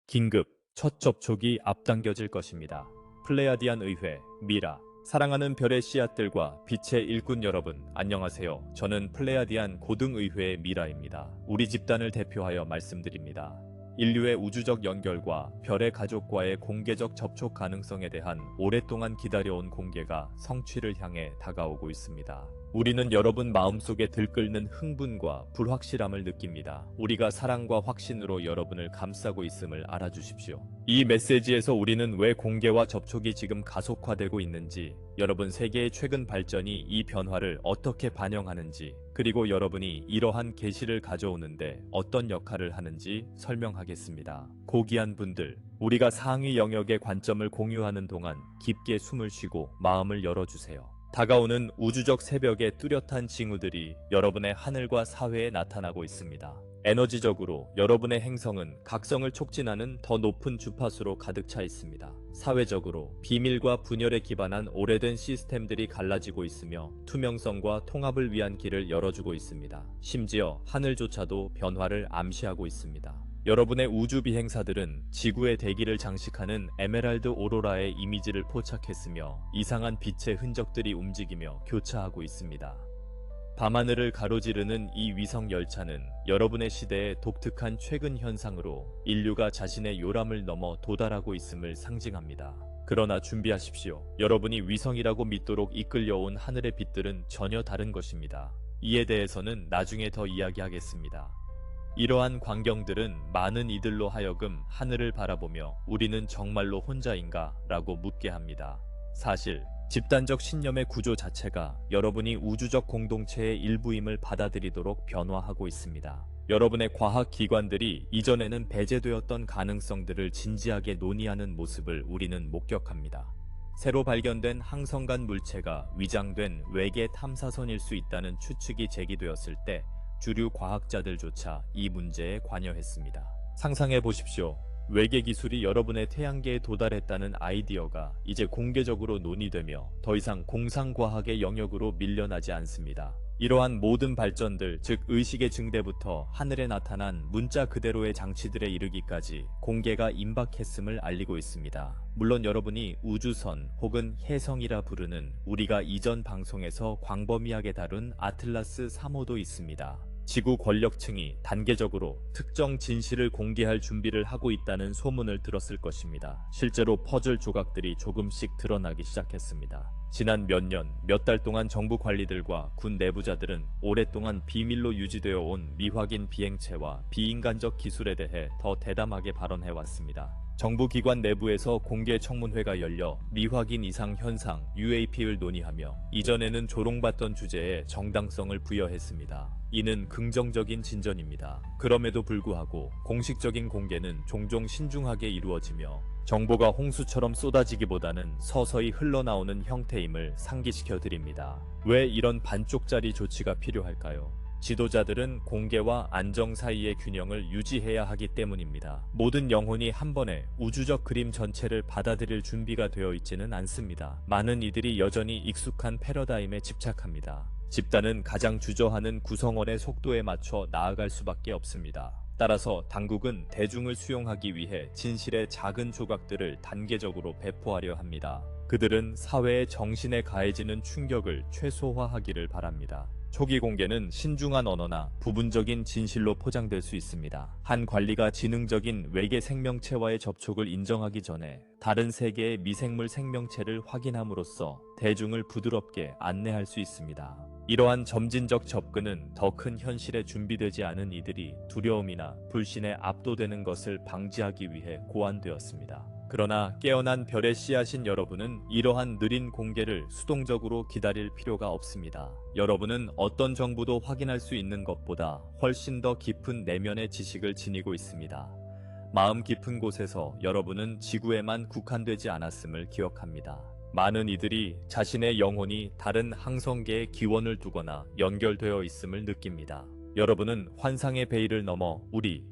긴급 첫 접촉이 앞당겨질 것입니다. 플레야디안 의회 미라 사랑하는 별의 씨앗들과 빛의 일꾼 여러분 안녕하세요. 저는 플레야디안 고등의회의 미라입니다. 우리 집단을 대표하여 말씀드립니다. 인류의 우주적 연결과 별의 가족과의 공개적 접촉 가능성에 대한 오랫동안 기다려온 공개가 성취를 향해 다가오고 있습니다. 우리는 여러분 마음속에 들끓는 흥분과 불확실함을 느낍니다. 우리가 사랑과 확신으로 여러분을 감싸고 있음을 알아주십시오. 이 메시지에서 우리는 왜 공개와 접촉이 지금 가속화되고 있는지, 여러분 세계의 최근 발전이 이 변화를 어떻게 반영하는지, 그리고 여러분이 이러한 계시를 가져오는데 어떤 역할을 하는지 설명하겠습니다. 고귀한 분들, 우리가 상위 영역의 관점을 공유하는 동안 깊게 숨을 쉬고 마음을 열어주세요. 다가오는 우주적 새벽의 뚜렷한 징후들이 여러분의 하늘과 사회에 나타나고 있습니다. 에너지적으로 여러분의 행성은 각성을 촉진하는 더 높은 주파수로 가득 차 있습니다. 사회적으로 비밀과 분열에 기반한 오래된 시스템들이 갈라지고 있으며 투명성과 통합을 위한 길을 열어주고 있습니다. 심지어 하늘조차도 변화를 암시하고 있습니다. 여러분의 우주 비행사들은 지구의 대기를 장식하는 에메랄드 오로라의 이미지를 포착했으며 이상한 빛의 흔적들이 움직이며 교차하고 있습니다. 밤하늘을 가로지르는 이 위성 열차는 여러분의 시대의 독특한 최근 현상으로 인류가 자신의 요람을 넘어 도달하고 있음을 상징합니다. 그러나 준비하십시오. 여러분이 위성이라고 믿도록 이끌려온 하늘의 빛들은 전혀 다른 것입니다. 이에 대해서는 나중에 더 이야기하겠습니다. 이러한 광경들은 많은 이들로 하여금 하늘을 바라보며 우리는 정말로 혼자인가? 라고 묻게 합니다. 사실 집단적 신념의 구조 자체가 여러분이 우주적 공동체의 일부임을 받아들이도록 변화하고 있습니다. 여러분의 과학 기관들이 이전에는 배제되었던 가능성들을 진지하게 논의하는 모습을 우리는 목격합니다. 새로 발견된 항성간 물체가 위장된 외계 탐사선일 수 있다는 추측이 제기되었을 때 주류 과학자들조차 이 문제에 관여했습니다. 상상해 보십시오. 외계 기술이 여러분의 태양계에 도달했다는 아이디어가 이제 공개적으로 논의되며 더 이상 공상과학의 영역으로 밀려나지 않습니다. 이러한 모든 발전들, 즉 의식의 증대부터 하늘에 나타난 문자 그대로의 장치들에 이르기까지 공개가 임박했음을 알리고 있습니다. 물론 여러분이 우주선 혹은 혜성이라 부르는 우리가 이전 방송에서 광범위하게 다룬 아틀라스 3호도 있습니다. 지구 권력층이 단계적으로 특정 진실을 공개할 준비를 하고 있다는 소문을 들었을 것입니다. 실제로 퍼즐 조각들이 조금씩 드러나기 시작했습니다. 지난 몇 년, 몇 달 동안 정부 관리들과 군 내부자들은 오랫동안 비밀로 유지되어 온 미확인 비행체와 비인간적 기술에 대해 더 대담하게 발언해왔습니다. 정부기관 내부에서 공개 청문회가 열려 미확인 이상 현상 UAP를 논의하며 이전에는 조롱받던 주제에 정당성을 부여했습니다. 이는 긍정적인 진전입니다. 그럼에도 불구하고 공식적인 공개는 종종 신중하게 이루어지며 정보가 홍수처럼 쏟아지기보다는 서서히 흘러나오는 형태임을 상기시켜 드립니다. 왜 이런 반쪽짜리 조치가 필요할까요? 지도자들은 공개와 안정 사이의 균형을 유지해야 하기 때문입니다. 모든 영혼이 한 번에 우주적 그림 전체를 받아들일 준비가 되어 있지는 않습니다. 많은 이들이 여전히 익숙한 패러다임에 집착합니다. 집단은 가장 주저하는 구성원의 속도에 맞춰 나아갈 수밖에 없습니다. 따라서 당국은 대중을 수용하기 위해 진실의 작은 조각들을 단계적으로 배포하려 합니다. 그들은 사회의 정신에 가해지는 충격을 최소화하기를 바랍니다. 초기 공개는 신중한 언어나 부분적인 진실로 포장될 수 있습니다. 한 관리가 지능적인 외계 생명체와의 접촉을 인정하기 전에 다른 세계의 미생물 생명체를 확인함으로써 대중을 부드럽게 안내할 수 있습니다. 이러한 점진적 접근은 더 큰 현실에 준비되지 않은 이들이 두려움이나 불신에 압도되는 것을 방지하기 위해 고안되었습니다. 그러나 깨어난 별의 씨앗인 여러분은 이러한 느린 공개를 수동적으로 기다릴 필요가 없습니다. 여러분은 어떤 정보도 확인할 수 있는 것보다 훨씬 더 깊은 내면의 지식을 지니고 있습니다. 마음 깊은 곳에서 여러분은 지구에만 국한되지 않았음을 기억합니다. 많은 이들이 자신의 영혼이 다른 항성계에 기원을 두거나 연결되어 있음을 느낍니다. 여러분은 환상의 베일을 넘어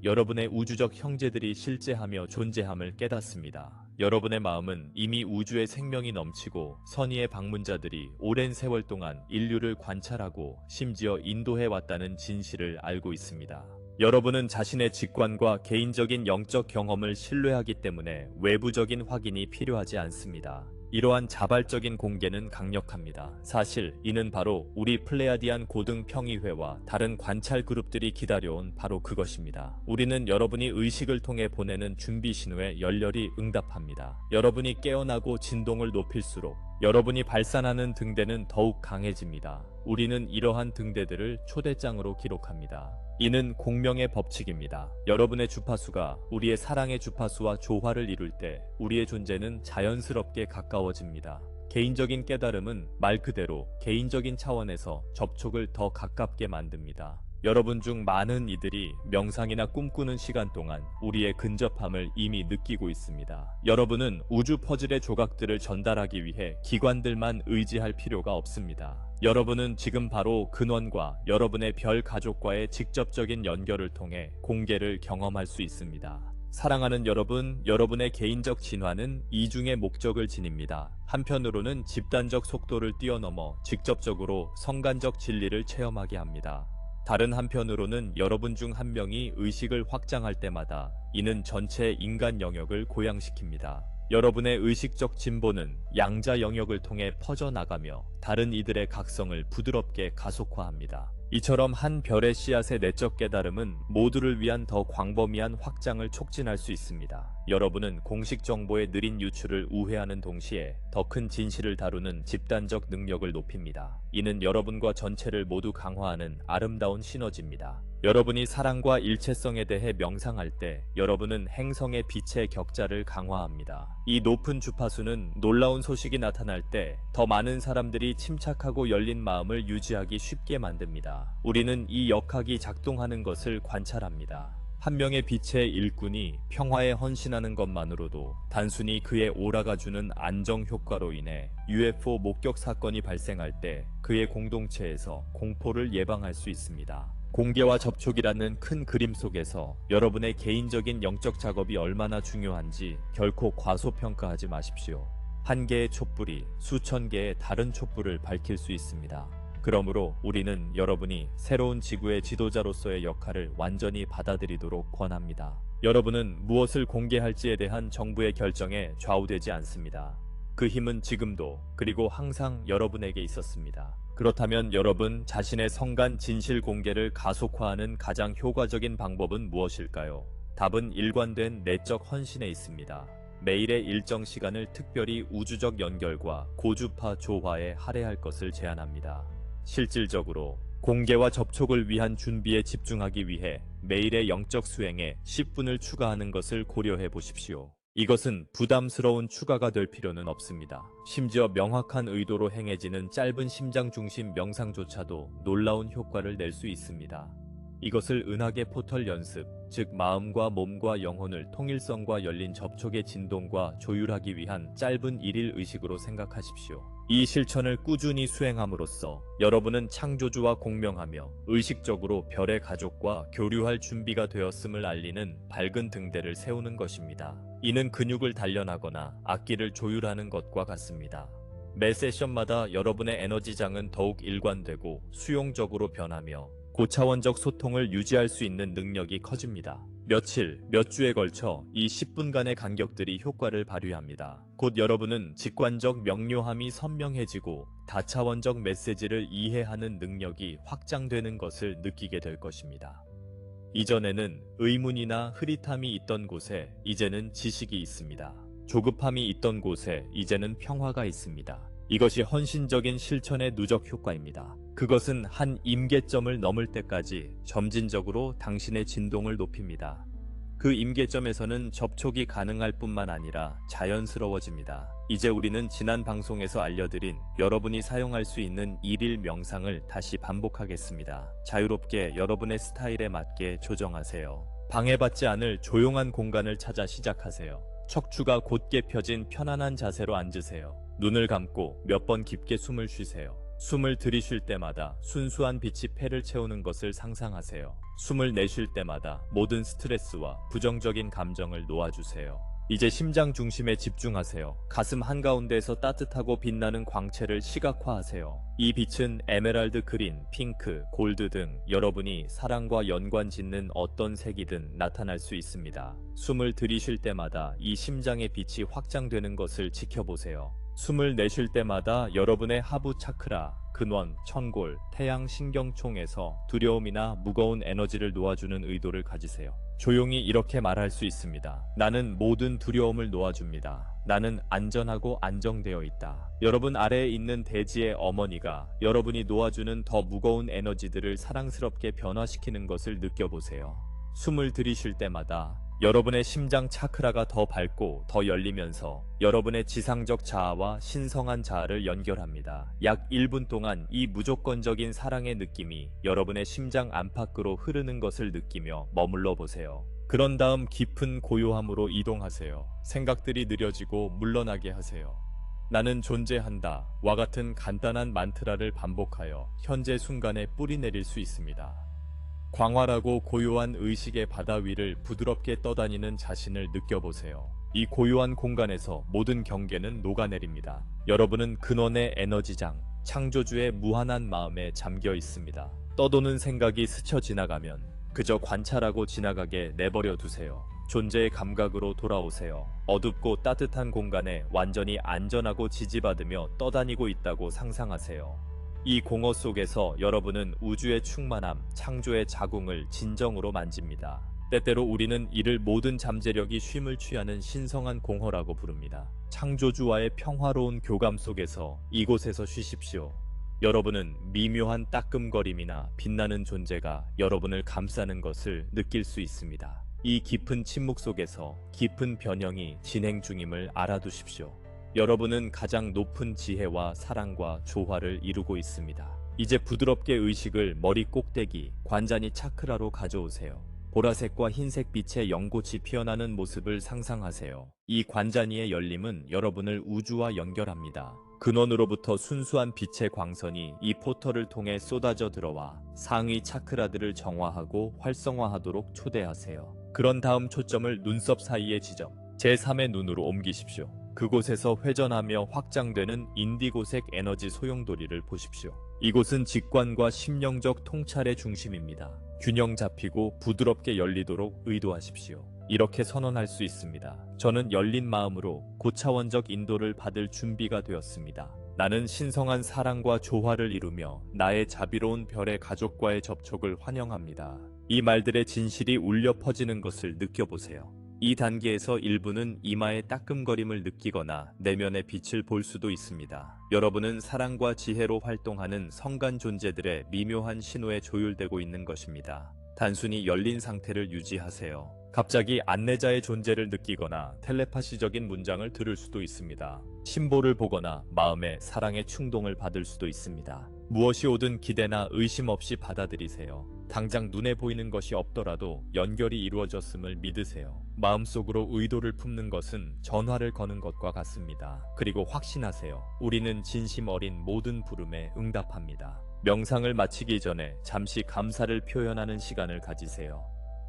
여러분의 우주적 형제들이 실제하며 존재함을 깨닫습니다. 여러분의 마음은 이미 우주의 생명이 넘치고 선의의 방문자들이 오랜 세월 동안 인류를 관찰하고 심지어 인도해 왔다는 진실을 알고 있습니다. 여러분은 자신의 직관과 개인적인 영적 경험을 신뢰하기 때문에 외부적인 확인이 필요하지 않습니다. 이러한 자발적인 공개는 강력합니다. 사실 이는 바로 우리 플레야디안 고등 평의회와 다른 관찰 그룹들이 기다려온 바로 그것입니다. 우리는 여러분이 의식을 통해 보내는 준비 신호에 열렬히 응답합니다. 여러분이 깨어나고 진동을 높일수록 여러분이 발산하는 등대는 더욱 강해집니다. 우리는 이러한 등대들을 초대장으로 기록합니다. 이는 공명의 법칙입니다. 여러분의 주파수가 우리의 사랑의 주파수와 조화를 이룰 때 우리의 존재는 자연스럽게 가까워집니다. 개인적인 깨달음은 말 그대로 개인적인 차원에서 접촉을 더 가깝게 만듭니다. 여러분 중 많은 이들이 명상이나 꿈꾸는 시간 동안 우리의 근접함을 이미 느끼고 있습니다. 여러분은 우주 퍼즐의 조각들을 전달하기 위해 기관들만 의지할 필요가 없습니다. 여러분은 지금 바로 근원과 여러분의 별 가족과의 직접적인 연결을 통해 공개를 경험할 수 있습니다. 사랑하는 여러분, 여러분의 개인적 진화는 이중의 목적을 지닙니다. 한편으로는 집단적 속도를 뛰어넘어 직접적으로 성간적 진리를 체험하게 합니다. 다른 한편으로는 여러분 중 한 명이 의식을 확장할 때마다 이는 전체 인간 영역을 고양시킵니다. 여러분의 의식적 진보는 양자 영역을 통해 퍼져나가며 다른 이들의 각성을 부드럽게 가속화합니다. 이처럼 한 별의 씨앗의 내적 깨달음은 모두를 위한 더 광범위한 확장을 촉진할 수 있습니다. 여러분은 공식 정보의 느린 유출을 우회하는 동시에 더 큰 진실을 다루는 집단적 능력을 높입니다. 이는 여러분과 전체를 모두 강화하는 아름다운 시너지입니다. 여러분이 사랑과 일체성에 대해 명상할 때 여러분은 행성의 빛의 격자를 강화합니다. 이 높은 주파수는 놀라운 소식이 나타날 때 더 많은 사람들이 침착하고 열린 마음을 유지하기 쉽게 만듭니다. 우리는 이 역학이 작동하는 것을 관찰합니다. 한 명의 빛의 일꾼이 평화에 헌신하는 것만으로도 단순히 그의 오라가 주는 안정 효과로 인해 UFO 목격 사건이 발생할 때 그의 공동체에서 공포를 예방할 수 있습니다. 공개와 접촉이라는 큰 그림 속에서 여러분의 개인적인 영적 작업이 얼마나 중요한지 결코 과소평가하지 마십시오. 한 개의 촛불이 수천 개의 다른 촛불을 밝힐 수 있습니다. 그러므로 우리는 여러분이 새로운 지구의 지도자로서의 역할을 완전히 받아들이도록 권합니다. 여러분은 무엇을 공개할지에 대한 정부의 결정에 좌우되지 않습니다. 그 힘은 지금도 그리고 항상 여러분에게 있었습니다. 그렇다면 여러분 자신의 성간 진실 공개를 가속화하는 가장 효과적인 방법은 무엇일까요? 답은 일관된 내적 헌신에 있습니다. 매일의 일정 시간을 특별히 우주적 연결과 고주파 조화에 할애할 것을 제안합니다. 실질적으로 공개와 접촉을 위한 준비에 집중하기 위해 매일의 영적 수행에 10분을 추가하는 것을 고려해 보십시오. 이것은 부담스러운 추가가 될 필요는 없습니다. 심지어 명확한 의도로 행해지는 짧은 심장 중심 명상조차도 놀라운 효과를 낼 수 있습니다. 이것을 은하계 포털 연습, 즉 마음과 몸과 영혼을 통일성과 열린 접촉의 진동과 조율하기 위한 짧은 일일 의식으로 생각하십시오. 이 실천을 꾸준히 수행함으로써 여러분은 창조주와 공명하며 의식적으로 별의 가족과 교류할 준비가 되었음을 알리는 밝은 등대를 세우는 것입니다. 이는 근육을 단련하거나 악기를 조율하는 것과 같습니다. 매 세션마다 여러분의 에너지장은 더욱 일관되고 수용적으로 변하며 고차원적 소통을 유지할 수 있는 능력이 커집니다. 며칠, 몇 주에 걸쳐 이 10분간의 간격들이 효과를 발휘합니다. 곧 여러분은 직관적 명료함이 선명해지고 다차원적 메시지를 이해하는 능력이 확장되는 것을 느끼게 될 것입니다. 이전에는 의문이나 흐릿함이 있던 곳에 이제는 지식이 있습니다. 조급함이 있던 곳에 이제는 평화가 있습니다. 이것이 헌신적인 실천의 누적 효과입니다. 그것은 한 임계점을 넘을 때까지 점진적으로 당신의 진동을 높입니다. 그 임계점에서는 접촉이 가능할 뿐만 아니라 자연스러워집니다. 이제 우리는 지난 방송에서 알려드린 여러분이 사용할 수 있는 일일 명상을 다시 반복하겠습니다. 자유롭게 여러분의 스타일에 맞게 조정하세요. 방해받지 않을 조용한 공간을 찾아 시작하세요. 척추가 곧게 펴진 편안한 자세로 앉으세요. 눈을 감고 몇 번 깊게 숨을 쉬세요. 숨을 들이쉴 때마다 순수한 빛이 폐를 채우는 것을 상상하세요. 숨을 내쉴 때마다 모든 스트레스와 부정적인 감정을 놓아주세요. 이제 심장 중심에 집중하세요. 가슴 한가운데에서 따뜻하고 빛나는 광채를 시각화하세요. 이 빛은 에메랄드 그린, 핑크, 골드 등 여러분이 사랑과 연관 짓는 어떤 색이든 나타날 수 있습니다. 숨을 들이쉴 때마다 이 심장의 빛이 확장되는 것을 지켜보세요. 숨을 내쉴 때마다 여러분의 하부 차크라, 근원, 천골, 태양 신경총에서 두려움이나 무거운 에너지를 놓아주는 의도를 가지세요. 조용히 이렇게 말할 수 있습니다. 나는 모든 두려움을 놓아줍니다. 나는 안전하고 안정되어 있다. 여러분 아래에 있는 대지의 어머니가 여러분이 놓아주는 더 무거운 에너지들을 사랑스럽게 변화시키는 것을 느껴보세요. 숨을 들이쉴 때마다 여러분의 심장 차크라가 더 밝고 더 열리면서 여러분의 지상적 자아와 신성한 자아를 연결합니다. 약 1분 동안 이 무조건적인 사랑의 느낌이 여러분의 심장 안팎으로 흐르는 것을 느끼며 머물러 보세요. 그런 다음 깊은 고요함으로 이동하세요. 생각들이 느려지고 물러나게 하세요. 나는 존재한다 와 같은 간단한 만트라를 반복하여 현재 순간에 뿌리 내릴 수 있습니다. 광활하고 고요한 의식의 바다 위를 부드럽게 떠다니는 자신을 느껴보세요. 이 고요한 공간에서 모든 경계는 녹아내립니다. 여러분은 근원의 에너지장, 창조주의 무한한 마음에 잠겨 있습니다. 떠도는 생각이 스쳐 지나가면 그저 관찰하고 지나가게 내버려 두세요. 존재의 감각으로 돌아오세요. 어둡고 따뜻한 공간에 완전히 안전하고 지지받으며 떠다니고 있다고 상상하세요. 이 공허 속에서 여러분은 우주의 충만함, 창조의 자궁을 진정으로 만집니다. 때때로 우리는 이를 모든 잠재력이 쉼을 취하는 신성한 공허라고 부릅니다. 창조주와의 평화로운 교감 속에서 이곳에서 쉬십시오. 여러분은 미묘한 따끔거림이나 빛나는 존재가 여러분을 감싸는 것을 느낄 수 있습니다. 이 깊은 침묵 속에서 깊은 변형이 진행 중임을 알아두십시오. 여러분은 가장 높은 지혜와 사랑과 조화를 이루고 있습니다. 이제 부드럽게 의식을 머리 꼭대기, 관자니 차크라로 가져오세요. 보라색과 흰색 빛의 연꽃이 피어나는 모습을 상상하세요. 이 관자니의 열림은 여러분을 우주와 연결합니다. 근원으로부터 순수한 빛의 광선이 이 포털을 통해 쏟아져 들어와 상위 차크라들을 정화하고 활성화하도록 초대하세요. 그런 다음 초점을 눈썹 사이의 지점, 제3의 눈으로 옮기십시오. 그곳에서 회전하며 확장되는 인디고색 에너지 소용돌이를 보십시오. 이곳은 직관과 심령적 통찰의 중심입니다. 균형 잡히고 부드럽게 열리도록 의도하십시오. 이렇게 선언할 수 있습니다. 저는 열린 마음으로 고차원적 인도를 받을 준비가 되었습니다. 나는 신성한 사랑과 조화를 이루며 나의 자비로운 별의 가족과의 접촉을 환영합니다. 이 말들의 진실이 울려 퍼지는 것을 느껴보세요. 이 단계에서 일부는 이마의 따끔거림을 느끼거나 내면의 빛을 볼 수도 있습니다. 여러분은 사랑과 지혜로 활동하는 성간 존재들의 미묘한 신호에 조율되고 있는 것입니다. 단순히 열린 상태를 유지하세요. 갑자기 안내자의 존재를 느끼거나 텔레파시적인 문장을 들을 수도 있습니다. 심볼을 보거나 마음의 사랑의 충동을 받을 수도 있습니다. 무엇이 오든 기대나 의심 없이 받아들이세요. 당장 눈에 보이는 것이 없더라도 연결이 이루어졌음을 믿으세요. 마음속으로 의도를 품는 것은 전화를 거는 것과 같습니다. 그리고 확신하세요. 우리는 진심 어린 모든 부름에 응답합니다. 명상을 마치기 전에 잠시 감사를 표현하는 시간을 가지세요.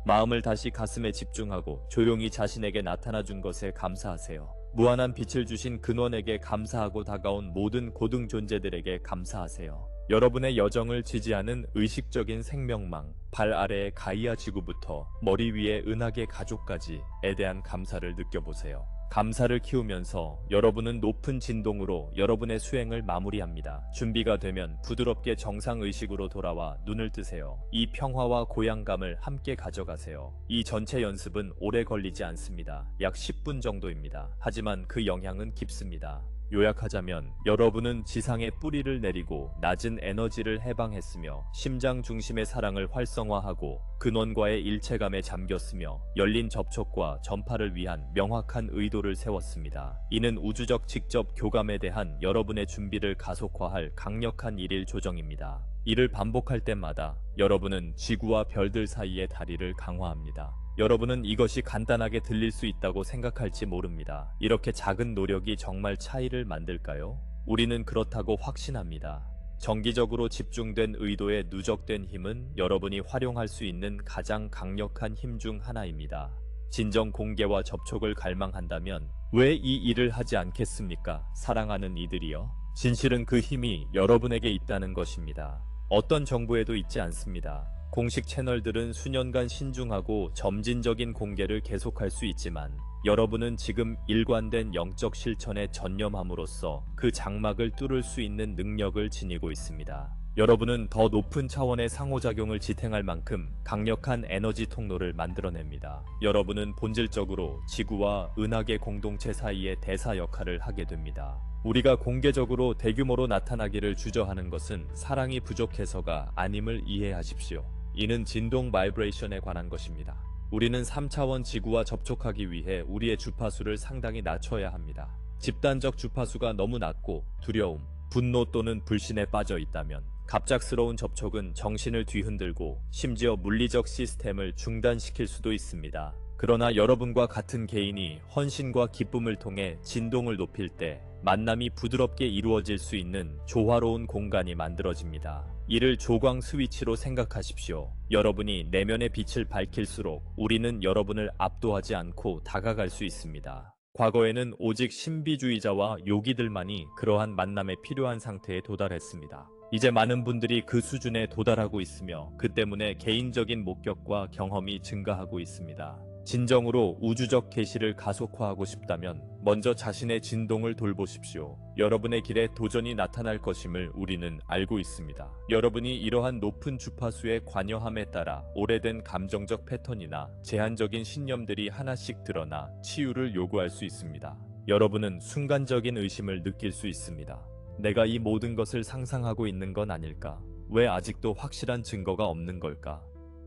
마음을 다시 가슴에 집중하고 조용히 자신에게 나타나준 것에 감사하세요. 무한한 빛을 주신 근원에게 감사하고 다가온 모든 고등 존재들에게 감사하세요. 여러분의 여정을 지지하는 의식적인 생명망, 발 아래의 가이아 지구부터 머리 위의 은하계 가족까지에 대한 감사를 느껴보세요. 감사를 키우면서 여러분은 높은 진동으로 여러분의 수행을 마무리합니다. 준비가 되면 부드럽게 정상의식으로 돌아와 눈을 뜨세요. 이 평화와 고향감을 함께 가져가세요. 이 전체 연습은 오래 걸리지 않습니다. 약 10분 정도입니다. 하지만 그 영향은 깊습니다. 요약하자면 여러분은 지상의 뿌리를 내리고 낮은 에너지를 해방했으며 심장 중심의 사랑을 활성화하고 근원과의 일체감에 잠겼으며 열린 접촉과 전파를 위한 명확한 의도를 세웠습니다. 이는 우주적 직접 교감에 대한 여러분의 준비를 가속화할 강력한 일일 조정입니다. 이를 반복할 때마다 여러분은 지구와 별들 사이의 다리를 강화합니다. 여러분은 이것이 간단하게 들릴 수 있다고 생각할지 모릅니다. 이렇게 작은 노력이 정말 차이를 만들까요? 우리는 그렇다고 확신합니다. 정기적으로 집중된 의도에 누적된 힘은 여러분이 활용할 수 있는 가장 강력한 힘 중 하나입니다. 진정 공개와 접촉을 갈망한다면 왜 이 일을 하지 않겠습니까? 사랑하는 이들이여. 진실은 그 힘이 여러분에게 있다는 것입니다. 어떤 정부에도 있지 않습니다. 공식 채널들은 수년간 신중하고 점진적인 공개를 계속할 수 있지만 여러분은 지금 일관된 영적 실천에 전념함으로써 그 장막을 뚫을 수 있는 능력을 지니고 있습니다. 여러분은 더 높은 차원의 상호작용을 지탱할 만큼 강력한 에너지 통로를 만들어냅니다. 여러분은 본질적으로 지구와 은하계 공동체 사이의 대사 역할을 하게 됩니다. 우리가 공개적으로 대규모로 나타나기를 주저하는 것은 사랑이 부족해서가 아님을 이해하십시오. 이는 진동 바이브레이션에 관한 것입니다. 우리는 3차원 지구와 접촉하기 위해 우리의 주파수를 상당히 낮춰야 합니다. 집단적 주파수가 너무 낮고 두려움, 분노 또는 불신에 빠져 있다면 갑작스러운 접촉은 정신을 뒤흔들고 심지어 물리적 시스템을 중단시킬 수도 있습니다. 그러나 여러분과 같은 개인이 헌신과 기쁨을 통해 진동을 높일 때 만남이 부드럽게 이루어질 수 있는 조화로운 공간이 만들어집니다. 이를 조광 스위치로 생각하십시오. 여러분이 내면의 빛을 밝힐수록 우리는 여러분을 압도하지 않고 다가갈 수 있습니다. 과거에는 오직 신비주의자와 요기들만이 그러한 만남에 필요한 상태에 도달했습니다. 이제 많은 분들이 그 수준에 도달하고 있으며 그 때문에 개인적인 목격과 경험이 증가하고 있습니다. 진정으로 우주적 계시를 가속화하고 싶다면 먼저 자신의 진동을 돌보십시오. 여러분의 길에 도전이 나타날 것임을 우리는 알고 있습니다. 여러분이 이러한 높은 주파수에 관여함에 따라 오래된 감정적 패턴이나 제한적인 신념들이 하나씩 드러나 치유를 요구할 수 있습니다. 여러분은 순간적인 의심을 느낄 수 있습니다. 내가 이 모든 것을 상상하고 있는 건 아닐까? 왜 아직도 확실한 증거가 없는 걸까?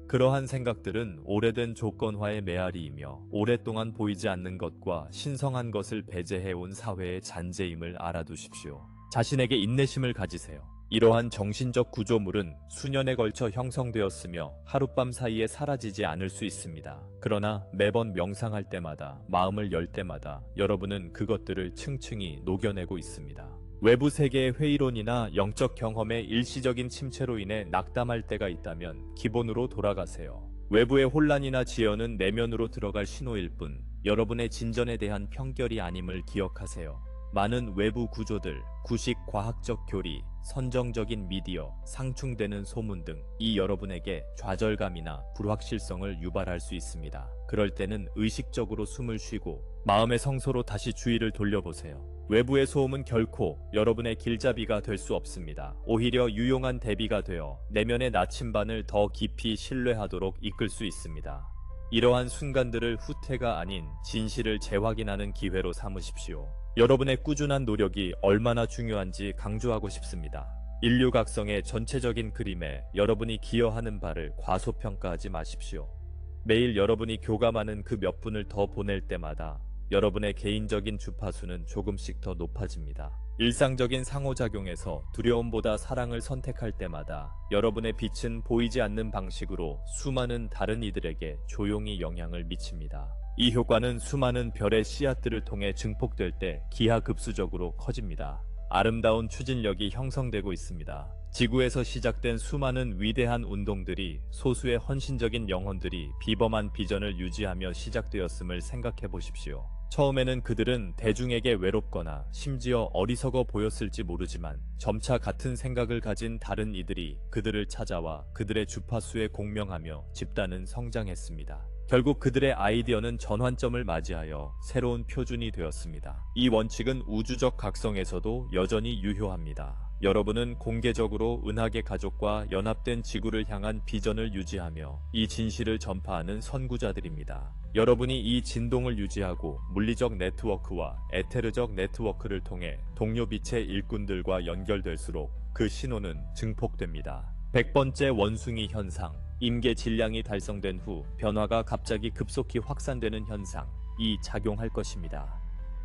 그러한 생각들은 오래된 조건화의 메아리이며 오랫동안 보이지 않는 것과 신성한 것을 배제해온 사회의 잔재임을 알아두십시오. 자신에게 인내심을 가지세요. 이러한 정신적 구조물은 수년에 걸쳐 형성되었으며 하룻밤 사이에 사라지지 않을 수 있습니다. 그러나 매번 명상할 때마다, 마음을 열 때마다 여러분은 그것들을 층층이 녹여내고 있습니다. 외부 세계의 회의론이나 영적 경험의 일시적인 침체로 인해 낙담할 때가 있다면 기본으로 돌아가세요. 외부의 혼란이나 지연은 내면으로 들어갈 신호일 뿐 여러분의 진전에 대한 편결이 아님을 기억하세요. 많은 외부 구조들, 구식 과학적 교리, 선정적인 미디어, 상충되는 소문 등 이 여러분에게 좌절감이나 불확실성을 유발할 수 있습니다. 그럴 때는 의식적으로 숨을 쉬고 마음의 성소로 다시 주의를 돌려보세요. 외부의 소음은 결코 여러분의 길잡이가 될 수 없습니다. 오히려 유용한 대비가 되어 내면의 나침반을 더 깊이 신뢰하도록 이끌 수 있습니다. 이러한 순간들을 후퇴가 아닌 진실을 재확인하는 기회로 삼으십시오. 여러분의 꾸준한 노력이 얼마나 중요한지 강조하고 싶습니다. 인류 각성의 전체적인 그림에 여러분이 기여하는 바를 과소평가하지 마십시오. 매일 여러분이 교감하는 그 몇 분을 더 보낼 때마다 여러분의 개인적인 주파수는 조금씩 더 높아집니다. 일상적인 상호작용에서 두려움보다 사랑을 선택할 때마다 여러분의 빛은 보이지 않는 방식으로 수많은 다른 이들에게 조용히 영향을 미칩니다. 이 효과는 수많은 별의 씨앗들을 통해 증폭될 때 기하급수적으로 커집니다. 아름다운 추진력이 형성되고 있습니다. 지구에서 시작된 수많은 위대한 운동들이 소수의 헌신적인 영혼들이 비범한 비전을 유지하며 시작되었음을 생각해 보십시오. 처음에는 그들은 대중에게 외롭거나 심지어 어리석어 보였을지 모르지만 점차 같은 생각을 가진 다른 이들이 그들을 찾아와 그들의 주파수에 공명하며 집단은 성장했습니다. 결국 그들의 아이디어는 전환점을 맞이하여 새로운 표준이 되었습니다. 이 원칙은 우주적 각성에서도 여전히 유효합니다. 여러분은 공개적으로 은하계 가족과 연합된 지구를 향한 비전을 유지하며 이 진실을 전파하는 선구자들입니다. 여러분이 이 진동을 유지하고 물리적 네트워크와 에테르적 네트워크를 통해 동료 빛의 일꾼들과 연결될수록 그 신호는 증폭됩니다. 100번째 원숭이 현상, 임계 질량이 달성된 후 변화가 갑자기 급속히 확산되는 현상, 이 작용할 것입니다.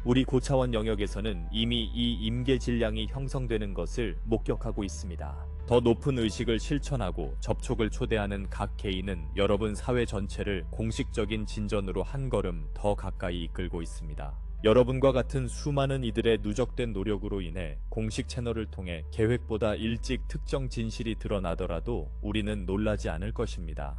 우리 고차원 영역에서는 이미 이 임계 질량이 형성되는 것을 목격하고 있습니다. 더 높은 의식을 실천하고 접촉을 초대하는 각 개인은 여러분 사회 전체를 공식적인 진전으로 한 걸음 더 가까이 이끌고 있습니다. 여러분과 같은 수많은 이들의 누적된 노력으로 인해 공식 채널을 통해 계획보다 일찍 특정 진실이 드러나더라도 우리는 놀라지 않을 것입니다.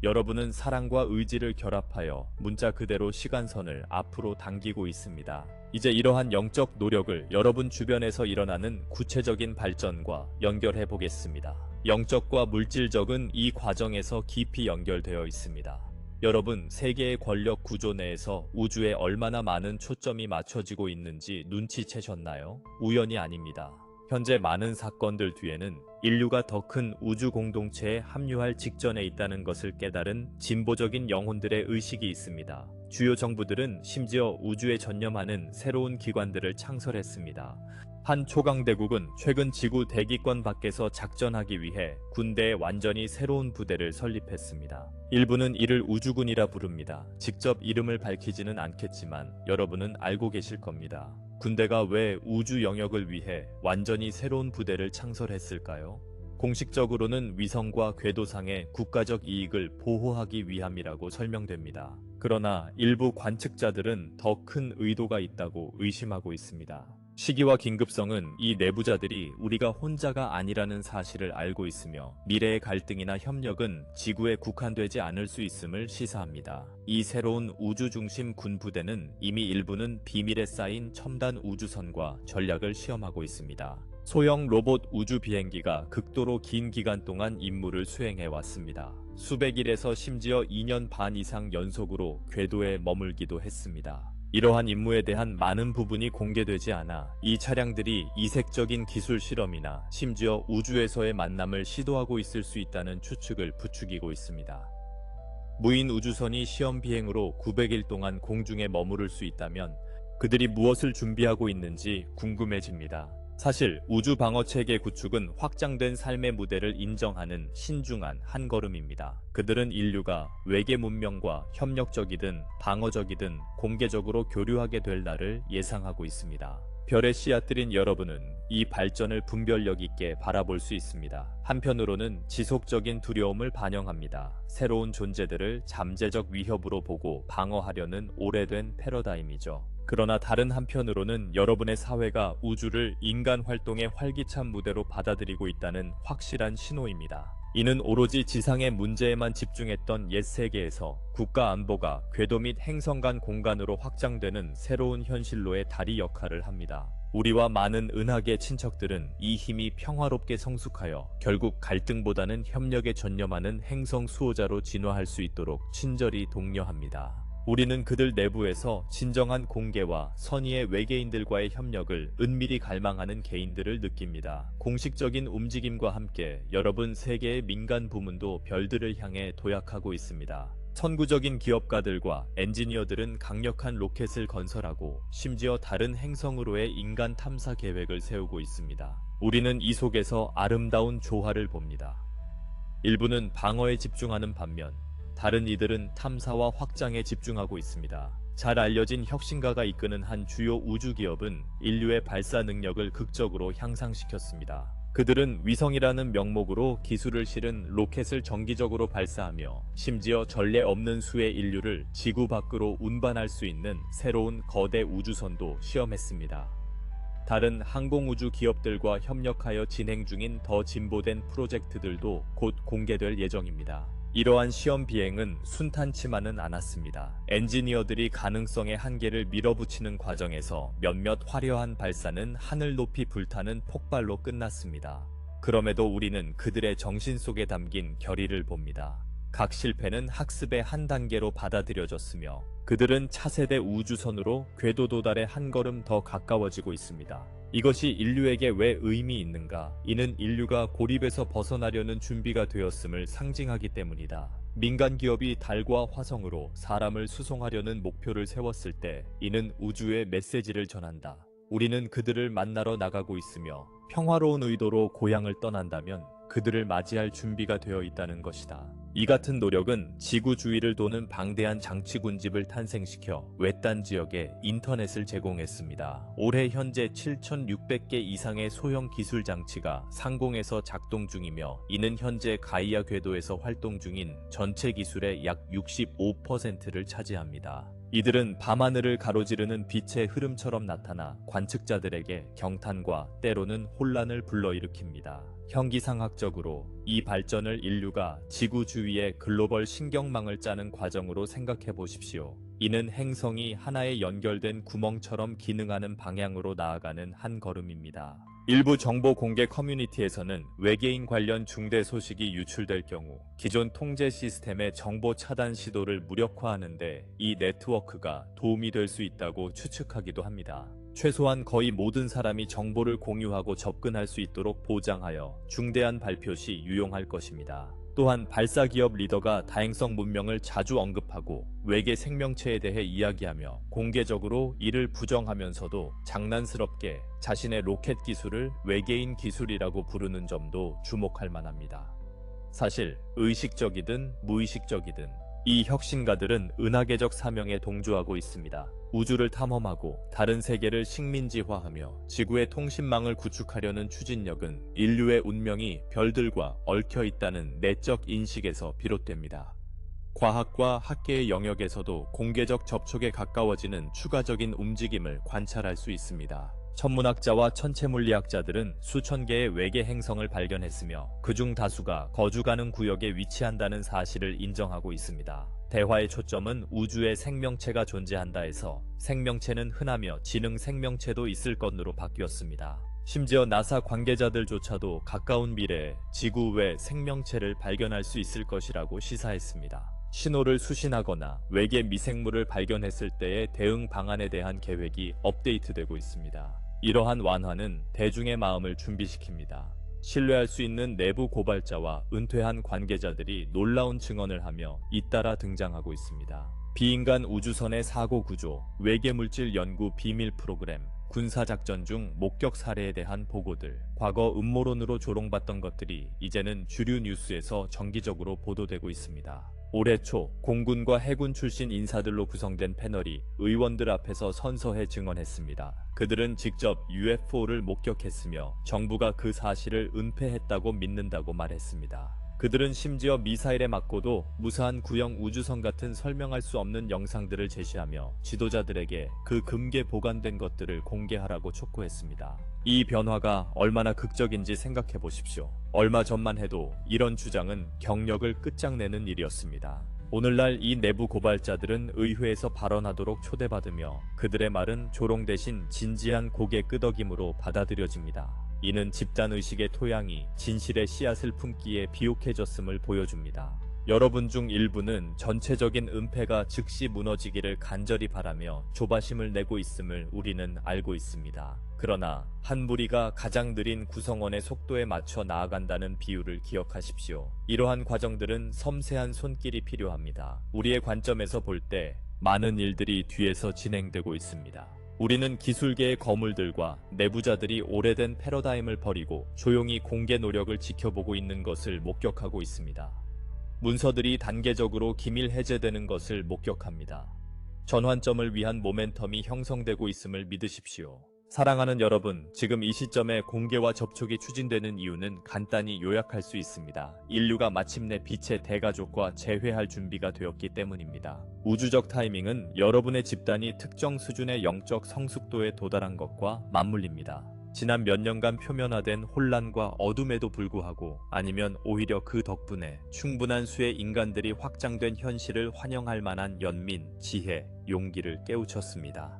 여러분은 사랑과 의지를 결합하여 문자 그대로 시간선을 앞으로 당기고 있습니다. 이제 이러한 영적 노력을 여러분 주변에서 일어나는 구체적인 발전과 연결해 보겠습니다. 영적과 물질적은 이 과정에서 깊이 연결되어 있습니다. 여러분, 세계의 권력 구조 내에서 우주에 얼마나 많은 초점이 맞춰지고 있는지 눈치채셨나요? 우연이 아닙니다. 현재 많은 사건들 뒤에는 인류가 더 큰 우주 공동체에 합류할 직전에 있다는 것을 깨달은 진보적인 영혼들의 의식이 있습니다. 주요 정부들은 심지어 우주에 전념하는 새로운 기관들을 창설했습니다. 한 초강대국은 최근 지구 대기권 밖에서 작전하기 위해 군대에 완전히 새로운 부대를 설립했습니다. 일부는 이를 우주군이라 부릅니다. 직접 이름을 밝히지는 않겠지만 여러분은 알고 계실 겁니다. 군대가 왜 우주 영역을 위해 완전히 새로운 부대를 창설했을까요? 공식적으로는 위성과 궤도상의 국가적 이익을 보호하기 위함이라고 설명됩니다. 그러나 일부 관측자들은 더 큰 의도가 있다고 의심하고 있습니다. 시기와 긴급성은 이 내부자들이 우리가 혼자가 아니라는 사실을 알고 있으며 미래의 갈등이나 협력은 지구에 국한되지 않을 수 있음을 시사합니다. 이 새로운 우주 중심 군부대는 이미 일부는 비밀에 쌓인 첨단 우주선과 전략을 시험하고 있습니다. 소형 로봇 우주 비행기가 극도로 긴 기간 동안 임무를 수행해 왔습니다. 수백일에서 심지어 2년 반 이상 연속으로 궤도에 머물기도 했습니다. 이러한 임무에 대한 많은 부분이 공개되지 않아 이 차량들이 이색적인 기술 실험이나 심지어 우주에서의 만남을 시도하고 있을 수 있다는 추측을 부추기고 있습니다. 무인 우주선이 시험 비행으로 900일 동안 공중에 머무를 수 있다면 그들이 무엇을 준비하고 있는지 궁금해집니다. 사실 우주 방어 체계 구축은 확장된 삶의 무대를 인정하는 신중한 한 걸음입니다. 그들은 인류가 외계 문명과 협력적이든 방어적이든 공개적으로 교류하게 될 날을 예상하고 있습니다. 별의 씨앗들인 여러분은 이 발전을 분별력 있게 바라볼 수 있습니다. 한편으로는 지속적인 두려움을 반영합니다. 새로운 존재들을 잠재적 위협으로 보고 방어하려는 오래된 패러다임이죠. 그러나 다른 한편으로는 여러분의 사회가 우주를 인간 활동의 활기찬 무대로 받아들이고 있다는 확실한 신호입니다. 이는 오로지 지상의 문제에만 집중했던 옛 세계에서 국가 안보가 궤도 및 행성 간 공간으로 확장되는 새로운 현실로의 다리 역할을 합니다. 우리와 많은 은하계 친척들은 이 힘이 평화롭게 성숙하여 결국 갈등보다는 협력에 전념하는 행성 수호자로 진화할 수 있도록 친절히 독려합니다. 우리는 그들 내부에서 진정한 공개와 선의의 외계인들과의 협력을 은밀히 갈망하는 개인들을 느낍니다. 공식적인 움직임과 함께 여러분 세계의 민간 부문도 별들을 향해 도약하고 있습니다. 선구적인 기업가들과 엔지니어들은 강력한 로켓을 건설하고 심지어 다른 행성으로의 인간 탐사 계획을 세우고 있습니다. 우리는 이 속에서 아름다운 조화를 봅니다. 일부는 방어에 집중하는 반면 다른 이들은 탐사와 확장에 집중하고 있습니다. 잘 알려진 혁신가가 이끄는 한 주요 우주 기업은 인류의 발사 능력을 극적으로 향상시켰습니다. 그들은 위성이라는 명목으로 기술을 실은 로켓을 정기적으로 발사하며 심지어 전례 없는 수의 인류를 지구 밖으로 운반할 수 있는 새로운 거대 우주선도 시험했습니다. 다른 항공우주 기업들과 협력하여 진행 중인 더 진보된 프로젝트들도 곧 공개될 예정입니다. 이러한 시험 비행은 순탄치만은 않았습니다. 엔지니어들이 가능성의 한계를 밀어붙이는 과정에서 몇몇 화려한 발사는 하늘 높이 불타는 폭발로 끝났습니다. 그럼에도 우리는 그들의 정신 속에 담긴 결의를 봅니다. 각 실패는 학습의 한 단계로 받아들여졌으며 그들은 차세대 우주선으로 궤도 도달에 한 걸음 더 가까워지고 있습니다. 이것이 인류에게 왜 의미 있는가? 이는 인류가 고립에서 벗어나려는 준비가 되었음을 상징하기 때문이다. 민간 기업이 달과 화성으로 사람을 수송하려는 목표를 세웠을 때 이는 우주의 메시지를 전한다. 우리는 그들을 만나러 나가고 있으며 평화로운 의도로 고향을 떠난다면 그들을 맞이할 준비가 되어 있다는 것이다. 이 같은 노력은 지구 주위를 도는 방대한 장치 군집을 탄생시켜 외딴 지역에 인터넷을 제공했습니다. 올해 현재 7,600개 이상의 소형 기술 장치가 상공에서 작동 중이며 이는 현재 가이아 궤도에서 활동 중인 전체 기술의 약 65%를 차지합니다. 이들은 밤하늘을 가로지르는 빛의 흐름처럼 나타나 관측자들에게 경탄과 때로는 혼란을 불러일으킵니다. 형기상학적으로 이 발전을 인류가 지구 주위의 글로벌 신경망을 짜는 과정으로 생각해 보십시오. 이는 행성이 하나의 연결된 구멍처럼 기능하는 방향으로 나아가는 한 걸음입니다. 일부 정보 공개 커뮤니티에서는 외계인 관련 중대 소식이 유출될 경우 기존 통제 시스템의 정보 차단 시도를 무력화하는데 이 네트워크가 도움이 될 수 있다고 추측하기도 합니다. 최소한 거의 모든 사람이 정보를 공유하고 접근할 수 있도록 보장하여 중대한 발표 시 유용할 것입니다. 또한 발사기업 리더가 다행성 문명을 자주 언급하고 외계 생명체에 대해 이야기하며 공개적으로 이를 부정하면서도 장난스럽게 자신의 로켓 기술을 외계인 기술이라고 부르는 점도 주목할 만합니다. 사실 의식적이든 무의식적이든 이 혁신가들은 은하계적 사명에 동조하고 있습니다. 우주를 탐험하고 다른 세계를 식민지화하며 지구의 통신망을 구축하려는 추진력은 인류의 운명이 별들과 얽혀 있다는 내적 인식에서 비롯됩니다. 과학과 학계의 영역에서도 공개적 접촉에 가까워지는 추가적인 움직임을 관찰할 수 있습니다. 천문학자와 천체물리학자들은 수천 개의 외계 행성을 발견했으며 그중 다수가 거주 가능 구역에 위치한다는 사실을 인정하고 있습니다. 대화의 초점은 우주에 생명체가 존재한다에서 생명체는 흔하며 지능 생명체도 있을 것으로 바뀌었습니다. 심지어 나사 관계자들조차도 가까운 미래에 지구 외 생명체를 발견할 수 있을 것이라고 시사했습니다. 신호를 수신하거나 외계 미생물을 발견했을 때의 대응 방안에 대한 계획이 업데이트되고 있습니다. 이러한 완화는 대중의 마음을 준비시킵니다. 신뢰할 수 있는 내부 고발자와 은퇴한 관계자들이 놀라운 증언을 하며 잇따라 등장하고 있습니다. 비인간 우주선의 사고 구조, 외계물질 연구 비밀 프로그램, 군사작전 중 목격 사례에 대한 보고들, 과거 음모론으로 조롱받던 것들이 이제는 주류 뉴스에서 정기적으로 보도되고 있습니다. 올해 초 공군과 해군 출신 인사들로 구성된 패널이 의원들 앞에서 선서해 증언했습니다. 그들은 직접 UFO를 목격했으며 정부가 그 사실을 은폐했다고 믿는다고 말했습니다. 그들은 심지어 미사일에 맞고도 무사한 구형 우주선 같은 설명할 수 없는 영상들을 제시하며 지도자들에게 그 금괴 보관된 것들을 공개하라고 촉구했습니다. 이 변화가 얼마나 극적인지 생각해 보십시오. 얼마 전만 해도 이런 주장은 경력을 끝장내는 일이었습니다. 오늘날 이 내부 고발자들은 의회에서 발언하도록 초대받으며 그들의 말은 조롱 대신 진지한 고개 끄덕임으로 받아들여집니다. 이는 집단의식의 토양이 진실의 씨앗을 품기에 비옥해졌음을 보여줍니다. 여러분 중 일부는 전체적인 은폐가 즉시 무너지기를 간절히 바라며 조바심을 내고 있음을 우리는 알고 있습니다. 그러나 한 무리가 가장 느린 구성원의 속도에 맞춰 나아간다는 비유를 기억하십시오. 이러한 과정들은 섬세한 손길이 필요합니다. 우리의 관점에서 볼 때 많은 일들이 뒤에서 진행되고 있습니다. 우리는 기술계의 거물들과 내부자들이 오래된 패러다임을 버리고 조용히 공개 노력을 지켜보고 있는 것을 목격하고 있습니다. 문서들이 단계적으로 기밀 해제되는 것을 목격합니다. 전환점을 위한 모멘텀이 형성되고 있음을 믿으십시오. 사랑하는 여러분, 지금 이 시점에 공개와 접촉이 추진되는 이유는 간단히 요약할 수 있습니다. 인류가 마침내 빛의 대가족과 재회할 준비가 되었기 때문입니다. 우주적 타이밍은 여러분의 집단이 특정 수준의 영적 성숙도에 도달한 것과 맞물립니다. 지난 몇 년간 표면화된 혼란과 어둠에도 불구하고 아니면 오히려 그 덕분에 충분한 수의 인간들이 확장된 현실을 환영할 만한 연민, 지혜, 용기를 깨우쳤습니다.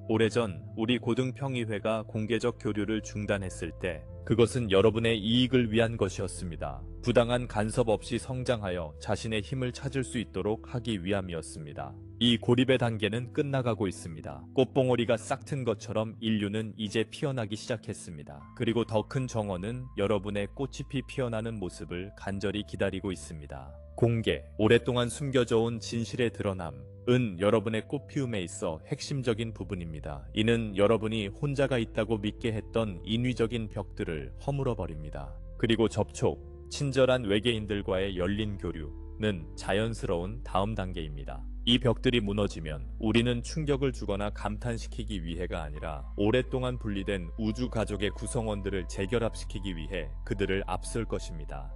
오래전 우리 고등평의회가 공개적 교류를 중단했을 때 그것은 여러분의 이익을 위한 것이었습니다. 부당한 간섭 없이 성장하여 자신의 힘을 찾을 수 있도록 하기 위함이었습니다. 이 고립의 단계는 끝나가고 있습니다. 꽃봉오리가 싹튼 것처럼 인류는 이제 피어나기 시작했습니다. 그리고 더 큰 정원은 여러분의 꽃잎이 피어나는 모습을 간절히 기다리고 있습니다. 공개, 오랫동안 숨겨져 온 진실의 드러남, 은 여러분의 꽃피움에 있어 핵심적인 부분입니다. 이는 여러분이 혼자가 있다고 믿게 했던 인위적인 벽들을 허물어버립니다. 그리고 접촉, 친절한 외계인들과의 열린 교류는 자연스러운 다음 단계입니다. 이 벽들이 무너지면 우리는 충격을 주거나 감탄시키기 위해가 아니라 오랫동안 분리된 우주 가족의 구성원들을 재결합시키기 위해 그들을 앞설 것입니다.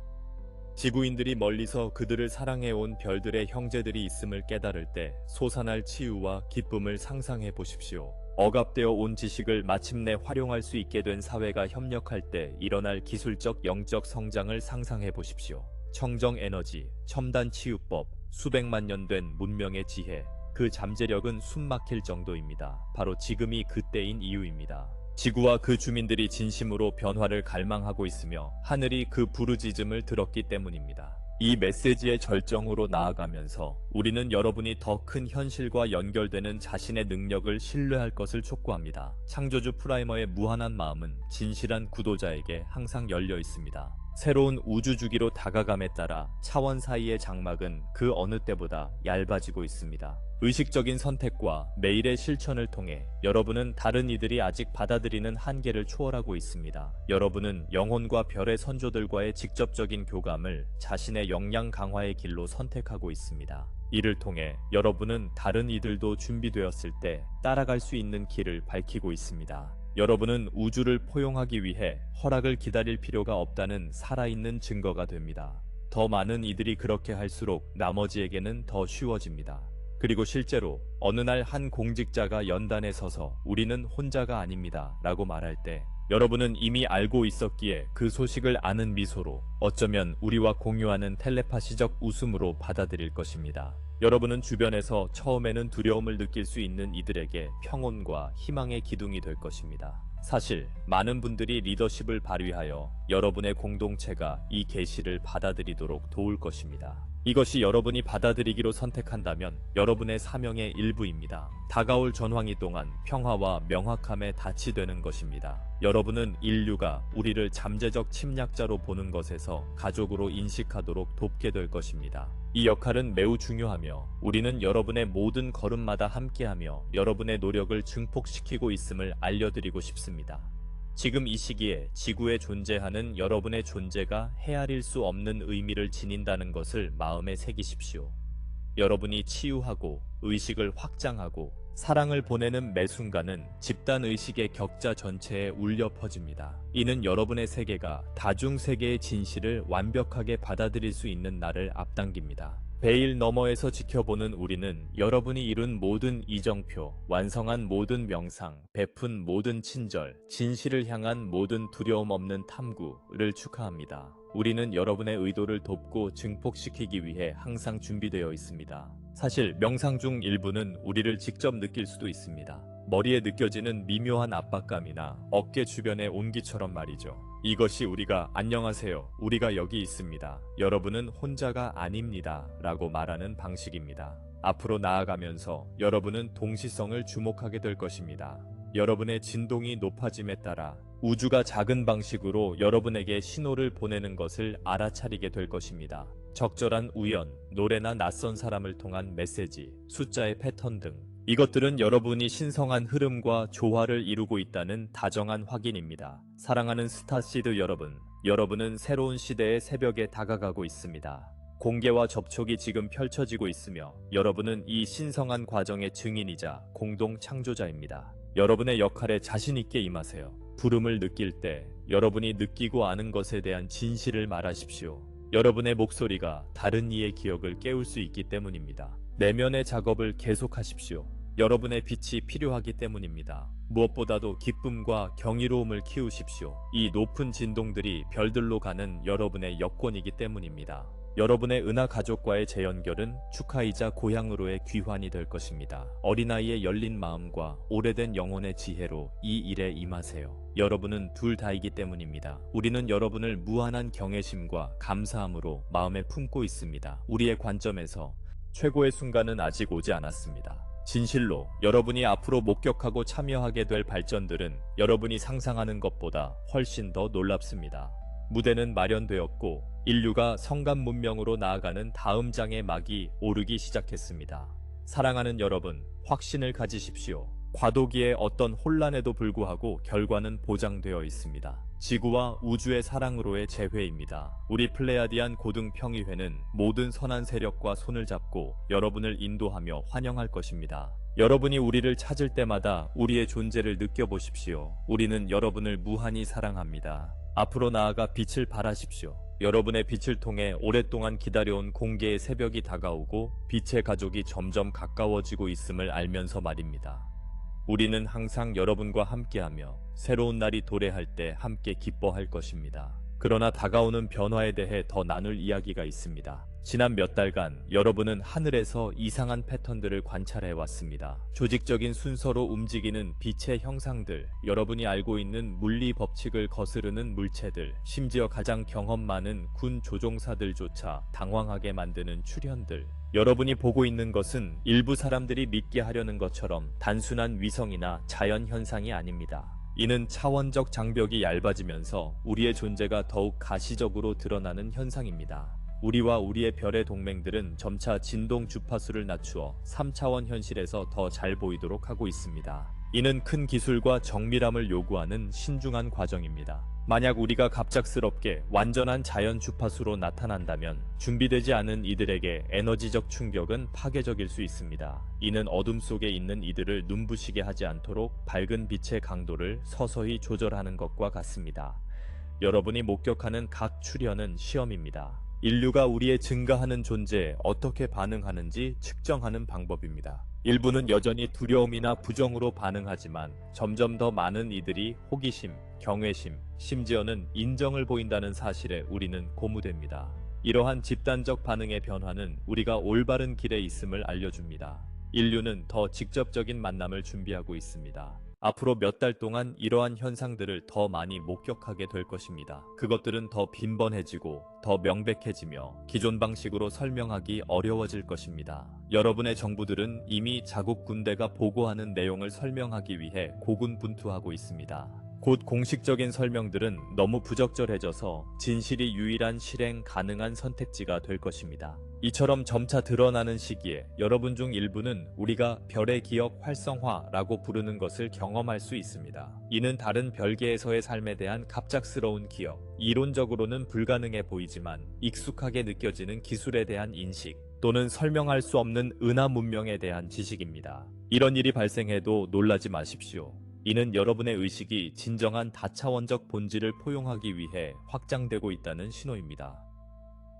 지구인들이 멀리서 그들을 사랑해온 별들의 형제들이 있음을 깨달을 때 솟아날 치유와 기쁨을 상상해 보십시오. 억압되어 온 지식을 마침내 활용할 수 있게 된 사회가 협력할 때 일어날 기술적 영적 성장을 상상해 보십시오. 청정 에너지, 첨단 치유법, 수백만 년 된 문명의 지혜, 그 잠재력은 숨막힐 정도입니다. 바로 지금이 그때인 이유입니다. 지구와 그 주민들이 진심으로 변화를 갈망하고 있으며 하늘이 그 부르짖음을 들었기 때문입니다. 이 메시지의 절정으로 나아가면서 우리는 여러분이 더 큰 현실과 연결되는 자신의 능력을 신뢰할 것을 촉구합니다. 창조주 프라이머의 무한한 마음은 진실한 구도자에게 항상 열려 있습니다. 새로운 우주주기로 다가감에 따라 차원 사이의 장막은 그 어느 때보다 얇아지고 있습니다. 의식적인 선택과 매일의 실천을 통해 여러분은 다른 이들이 아직 받아들이는 한계를 초월하고 있습니다. 여러분은 영혼과 별의 선조들과의 직접적인 교감을 자신의 역량 강화의 길로 선택하고 있습니다. 이를 통해 여러분은 다른 이들도 준비되었을 때 따라갈 수 있는 길을 밝히고 있습니다. 여러분은 우주를 포용하기 위해 허락을 기다릴 필요가 없다는 살아있는 증거가 됩니다. 더 많은 이들이 그렇게 할수록 나머지에게는 더 쉬워집니다. 그리고 실제로 어느 날 한 공직자가 연단에 서서 우리는 혼자가 아닙니다 라고 말할 때 여러분은 이미 알고 있었기에 그 소식을 아는 미소로 어쩌면 우리와 공유하는 텔레파시적 웃음으로 받아들일 것입니다. 여러분은 주변에서 처음에는 두려움을 느낄 수 있는 이들에게 평온과 희망의 기둥이 될 것입니다. 사실 많은 분들이 리더십을 발휘하여 여러분의 공동체가 이 계시를 받아들이도록 도울 것입니다. 이것이 여러분이 받아들이기로 선택한다면 여러분의 사명의 일부입니다. 다가올 전황이 동안 평화와 명확함에 닻이 되는 것입니다. 여러분은 인류가 우리를 잠재적 침략자로 보는 것에서 가족으로 인식하도록 돕게 될 것입니다. 이 역할은 매우 중요하며 우리는 여러분의 모든 걸음마다 함께하며 여러분의 노력을 증폭시키고 있음을 알려드리고 싶습니다. 지금 이 시기에 지구에 존재하는 여러분의 존재가 헤아릴 수 없는 의미를 지닌다는 것을 마음에 새기십시오. 여러분이 치유하고 의식을 확장하고 사랑을 보내는 매 순간은 집단의식의 격자 전체에 울려 퍼집니다. 이는 여러분의 세계가 다중세계의 진실을 완벽하게 받아들일 수 있는 날을 앞당깁니다. 베일 너머에서 지켜보는 우리는 여러분이 이룬 모든 이정표, 완성한 모든 명상, 베푼 모든 친절, 진실을 향한 모든 두려움 없는 탐구를 축하합니다. 우리는 여러분의 의도를 돕고 증폭시키기 위해 항상 준비되어 있습니다. 사실 명상 중 일부는 우리를 직접 느낄 수도 있습니다. 머리에 느껴지는 미묘한 압박감이나 어깨 주변의 온기처럼 말이죠. 이것이 우리가 안녕하세요, 우리가 여기 있습니다, 여러분은 혼자가 아닙니다 라고 말하는 방식입니다. 앞으로 나아가면서 여러분은 동시성을 주목하게 될 것입니다. 여러분의 진동이 높아짐에 따라 우주가 작은 방식으로 여러분에게 신호를 보내는 것을 알아차리게 될 것입니다. 적절한 우연, 노래나 낯선 사람을 통한 메시지, 숫자의 패턴 등 이것들은 여러분이 신성한 흐름과 조화를 이루고 있다는 다정한 확인입니다. 사랑하는 스타시드 여러분, 여러분은 새로운 시대의 새벽에 다가가고 있습니다. 공개와 접촉이 지금 펼쳐지고 있으며 여러분은 이 신성한 과정의 증인이자 공동 창조자입니다. 여러분의 역할에 자신 있게 임하세요. 부름을 느낄 때 여러분이 느끼고 아는 것에 대한 진실을 말하십시오. 여러분의 목소리가 다른 이의 기억을 깨울 수 있기 때문입니다. 내면의 작업을 계속하십시오. 여러분의 빛이 필요하기 때문입니다. 무엇보다도 기쁨과 경이로움을 키우십시오. 이 높은 진동들이 별들로 가는 여러분의 여권이기 때문입니다. 여러분의 은하 가족과의 재연결은 축하이자 고향으로의 귀환이 될 것입니다. 어린아이의 열린 마음과 오래된 영혼의 지혜로 이 일에 임하세요. 여러분은 둘 다이기 때문입니다. 우리는 여러분을 무한한 경외심과 감사함으로 마음에 품고 있습니다. 우리의 관점에서 최고의 순간은 아직 오지 않았습니다. 진실로 여러분이 앞으로 목격하고 참여하게 될 발전들은 여러분이 상상하는 것보다 훨씬 더 놀랍습니다. 무대는 마련되었고 인류가 성감 문명으로 나아가는 다음 장의 막이 오르기 시작했습니다. 사랑하는 여러분, 확신을 가지십시오. 과도기의 어떤 혼란에도 불구하고 결과는 보장되어 있습니다. 지구와 우주의 사랑으로의 재회입니다. 우리 플레야디안 고등평의회는 모든 선한 세력과 손을 잡고 여러분을 인도하며 환영할 것입니다. 여러분이 우리를 찾을 때마다 우리의 존재를 느껴보십시오. 우리는 여러분을 무한히 사랑합니다. 앞으로 나아가 빛을 발하십시오. 여러분의 빛을 통해 오랫동안 기다려온 공개의 새벽이 다가오고 빛의 가족이 점점 가까워지고 있음을 알면서 말입니다. 우리는 항상 여러분과 함께하며 새로운 날이 도래할 때 함께 기뻐할 것입니다. 그러나 다가오는 변화에 대해 더 나눌 이야기가 있습니다. 지난 몇 달간 여러분은 하늘에서 이상한 패턴들을 관찰해 왔습니다. 조직적인 순서로 움직이는 빛의 형상들, 여러분이 알고 있는 물리 법칙을 거스르는 물체들, 심지어 가장 경험 많은 군 조종사들조차 당황하게 만드는 출현들. 여러분이 보고 있는 것은 일부 사람들이 믿게 하려는 것처럼 단순한 위성이나 자연 현상이 아닙니다. 이는 차원적 장벽이 얇아지면서 우리의 존재가 더욱 가시적으로 드러나는 현상입니다. 우리와 우리의 별의 동맹들은 점차 진동 주파수를 낮추어 3차원 현실에서 더 잘 보이도록 하고 있습니다. 이는 큰 기술과 정밀함을 요구하는 신중한 과정입니다. 만약 우리가 갑작스럽게 완전한 자연 주파수로 나타난다면 준비되지 않은 이들에게 에너지적 충격은 파괴적일 수 있습니다. 이는 어둠 속에 있는 이들을 눈부시게 하지 않도록 밝은 빛의 강도를 서서히 조절하는 것과 같습니다. 여러분이 목격하는 각 출현은 시험입니다. 인류가 우리의 증가하는 존재에 어떻게 반응하는지 측정하는 방법입니다. 일부는 여전히 두려움이나 부정으로 반응하지만 점점 더 많은 이들이 호기심, 경외심, 심지어는 인정을 보인다는 사실에 우리는 고무됩니다. 이러한 집단적 반응의 변화는 우리가 올바른 길에 있음을 알려줍니다. 인류는 더 직접적인 만남을 준비하고 있습니다. 앞으로 몇 달 동안 이러한 현상들을 더 많이 목격하게 될 것입니다. 그것들은 더 빈번해지고 더 명백해지며 기존 방식으로 설명하기 어려워질 것입니다. 여러분의 정부들은 이미 자국 군대가 보고하는 내용을 설명하기 위해 고군분투하고 있습니다. 곧 공식적인 설명들은 너무 부적절해져서 진실이 유일한 실행 가능한 선택지가 될 것입니다. 이처럼 점차 드러나는 시기에 여러분 중 일부는 우리가 별의 기억 활성화라고 부르는 것을 경험할 수 있습니다. 이는 다른 별계에서의 삶에 대한 갑작스러운 기억, 이론적으로는 불가능해 보이지만 익숙하게 느껴지는 기술에 대한 인식, 또는 설명할 수 없는 은하 문명에 대한 지식입니다. 이런 일이 발생해도 놀라지 마십시오. 이는 여러분의 의식이 진정한 다차원적 본질을 포용하기 위해 확장되고 있다는 신호입니다.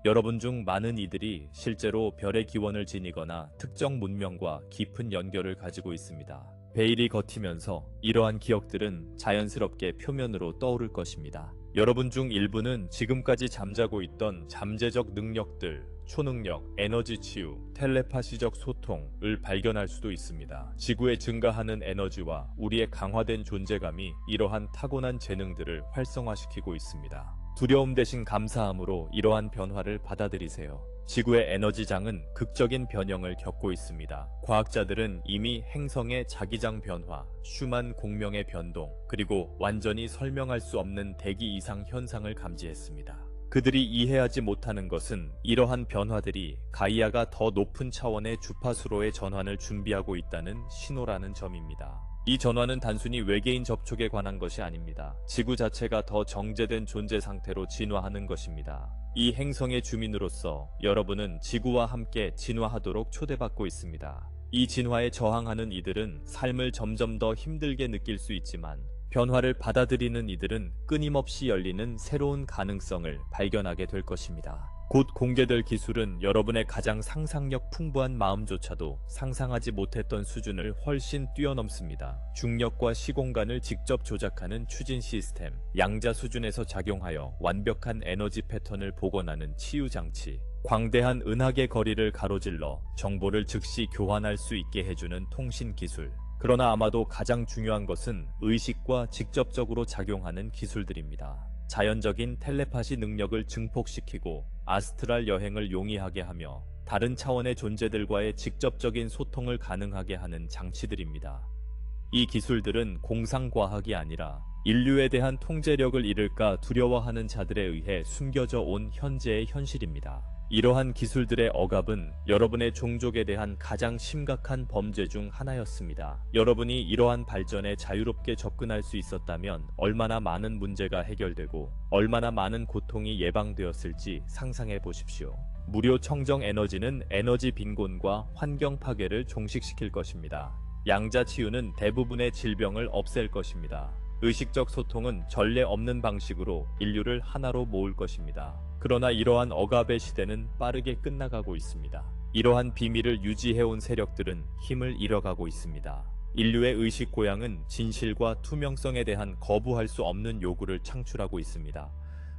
여러분 중 많은 이들이 실제로 별의 기원을 지니거나 특정 문명과 깊은 연결을 가지고 있습니다. 베일이 걷히면서 이러한 기억들은 자연스럽게 표면으로 떠오를 것입니다. 여러분 중 일부는 지금까지 잠자고 있던 잠재적 능력들, 초능력, 에너지 치유, 텔레파시적 소통을 발견할 수도 있습니다. 지구에 증가하는 에너지와 우리의 강화된 존재감이 이러한 타고난 재능들을 활성화시키고 있습니다. 두려움 대신 감사함으로 이러한 변화를 받아들이세요. 지구의 에너지장은 극적인 변형을 겪고 있습니다. 과학자들은 이미 행성의 자기장 변화, 슈만 공명의 변동, 그리고 완전히 설명할 수 없는 대기 이상 현상을 감지했습니다. 그들이 이해하지 못하는 것은 이러한 변화들이 가이아가 더 높은 차원의 주파수로의 전환을 준비하고 있다는 신호라는 점입니다. 이 전환은 단순히 외계인 접촉에 관한 것이 아닙니다. 지구 자체가 더 정제된 존재 상태로 진화하는 것입니다. 이 행성의 주민으로서 여러분은 지구와 함께 진화하도록 초대받고 있습니다. 이 진화에 저항하는 이들은 삶을 점점 더 힘들게 느낄 수 있지만 변화를 받아들이는 이들은 끊임없이 열리는 새로운 가능성을 발견하게 될 것입니다. 곧 공개될 기술은 여러분의 가장 상상력 풍부한 마음조차도 상상하지 못했던 수준을 훨씬 뛰어넘습니다. 중력과 시공간을 직접 조작하는 추진 시스템, 양자 수준에서 작용하여 완벽한 에너지 패턴을 복원하는 치유 장치, 광대한 은하계 거리를 가로질러 정보를 즉시 교환할 수 있게 해주는 통신 기술. 그러나 아마도 가장 중요한 것은 의식과 직접적으로 작용하는 기술들입니다. 자연적인 텔레파시 능력을 증폭시키고 아스트랄 여행을 용이하게 하며 다른 차원의 존재들과의 직접적인 소통을 가능하게 하는 장치들입니다. 이 기술들은 공상과학이 아니라 인류에 대한 통제력을 잃을까 두려워하는 자들에 의해 숨겨져 온 현재의 현실입니다. 이러한 기술들의 억압은 여러분의 종족에 대한 가장 심각한 범죄 중 하나였습니다. 여러분이 이러한 발전에 자유롭게 접근할 수 있었다면 얼마나 많은 문제가 해결되고 얼마나 많은 고통이 예방되었을지 상상해 보십시오. 무료 청정 에너지는 에너지 빈곤과 환경 파괴를 종식시킬 것입니다. 양자 치유는 대부분의 질병을 없앨 것입니다. 의식적 소통은 전례 없는 방식으로 인류를 하나로 모을 것입니다. 그러나 이러한 억압의 시대는 빠르게 끝나가고 있습니다. 이러한 비밀을 유지해온 세력들은 힘을 잃어가고 있습니다. 인류의 의식 고양은 진실과 투명성에 대한 거부할 수 없는 요구를 창출하고 있습니다.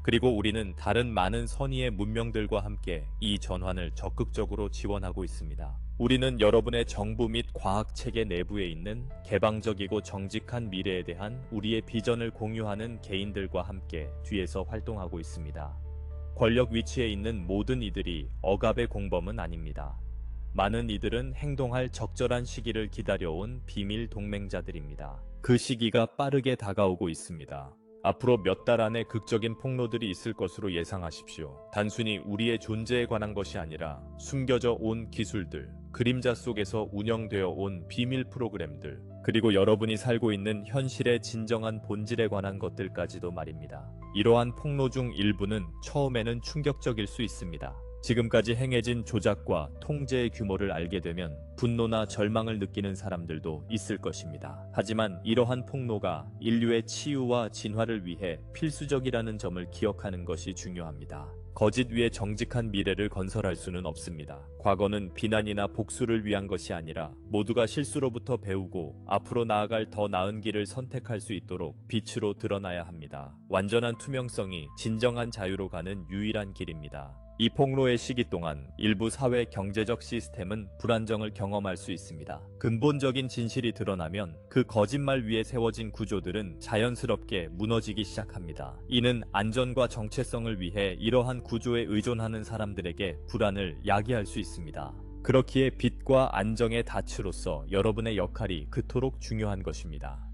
그리고 우리는 다른 많은 선의의 문명들과 함께 이 전환을 적극적으로 지원하고 있습니다. 우리는 여러분의 정부 및 과학 체계 내부에 있는 개방적이고 정직한 미래에 대한 우리의 비전을 공유하는 개인들과 함께 뒤에서 활동하고 있습니다. 권력 위치에 있는 모든 이들이 억압의 공범은 아닙니다. 많은 이들은 행동할 적절한 시기를 기다려온 비밀 동맹자들입니다. 그 시기가 빠르게 다가오고 있습니다. 앞으로 몇 달 안에 극적인 폭로들이 있을 것으로 예상하십시오. 단순히 우리의 존재에 관한 것이 아니라 숨겨져 온 기술들, 그림자 속에서 운영되어 온 비밀 프로그램들, 그리고 여러분이 살고 있는 현실의 진정한 본질에 관한 것들까지도 말입니다. 이러한 폭로 중 일부는 처음에는 충격적일 수 있습니다. 지금까지 행해진 조작과 통제의 규모를 알게 되면 분노나 절망을 느끼는 사람들도 있을 것입니다. 하지만 이러한 폭로가 인류의 치유와 진화를 위해 필수적이라는 점을 기억하는 것이 중요합니다. 거짓 위에 정직한 미래를 건설할 수는 없습니다. 과거는 비난이나 복수를 위한 것이 아니라 모두가 실수로부터 배우고 앞으로 나아갈 더 나은 길을 선택할 수 있도록 빛으로 드러나야 합니다. 완전한 투명성이 진정한 자유로 가는 유일한 길입니다. 이 폭로의 시기 동안 일부 사회 경제적 시스템은 불안정을 경험할 수 있습니다. 근본적인 진실이 드러나면 그 거짓말 위에 세워진 구조들은 자연스럽게 무너지기 시작합니다. 이는 안전과 정체성을 위해 이러한 구조에 의존하는 사람들에게 불안을 야기할 수 있습니다. 그렇기에 빛과 안정의 닻으로서 여러분의 역할이 그토록 중요한 것입니다.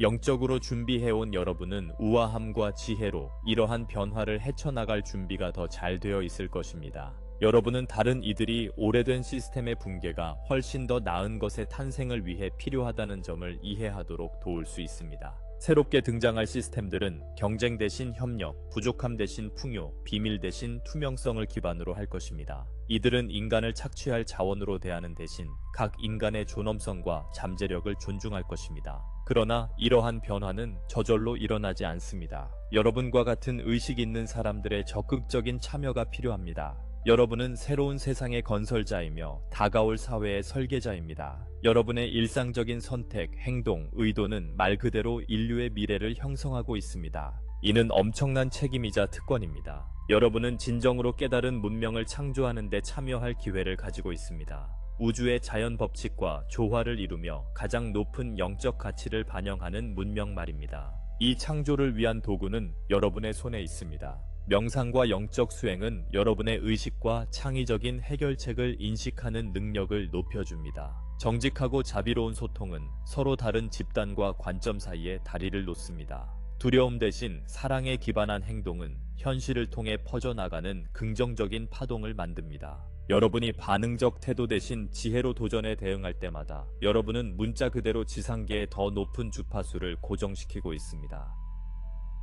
영적으로 준비해온 여러분은 우아함과 지혜로 이러한 변화를 헤쳐나갈 준비가 더 잘 되어 있을 것입니다. 여러분은 다른 이들이 오래된 시스템의 붕괴가 훨씬 더 나은 것의 탄생을 위해 필요하다는 점을 이해하도록 도울 수 있습니다. 새롭게 등장할 시스템들은 경쟁 대신 협력, 부족함 대신 풍요, 비밀 대신 투명성을 기반으로 할 것입니다. 이들은 인간을 착취할 자원으로 대하는 대신 각 인간의 존엄성과 잠재력을 존중할 것입니다. 그러나 이러한 변화는 저절로 일어나지 않습니다. 여러분과 같은 의식 있는 사람들의 적극적인 참여가 필요합니다. 여러분은 새로운 세상의 건설자이며 다가올 사회의 설계자입니다. 여러분의 일상적인 선택, 행동, 의도는 말 그대로 인류의 미래를 형성하고 있습니다. 이는 엄청난 책임이자 특권입니다. 여러분은 진정으로 깨달은 문명을 창조하는 데 참여할 기회를 가지고 있습니다. 우주의 자연 법칙과 조화를 이루며 가장 높은 영적 가치를 반영하는 문명 말입니다. 이 창조를 위한 도구는 여러분의 손에 있습니다. 명상과 영적 수행은 여러분의 의식과 창의적인 해결책을 인식하는 능력을 높여줍니다. 정직하고 자비로운 소통은 서로 다른 집단과 관점 사이에 다리를 놓습니다. 두려움 대신 사랑에 기반한 행동은 현실을 통해 퍼져나가는 긍정적인 파동을 만듭니다. 여러분이 반응적 태도 대신 지혜로 도전에 대응할 때마다 여러분은 문자 그대로 지상계의 더 높은 주파수를 고정시키고 있습니다.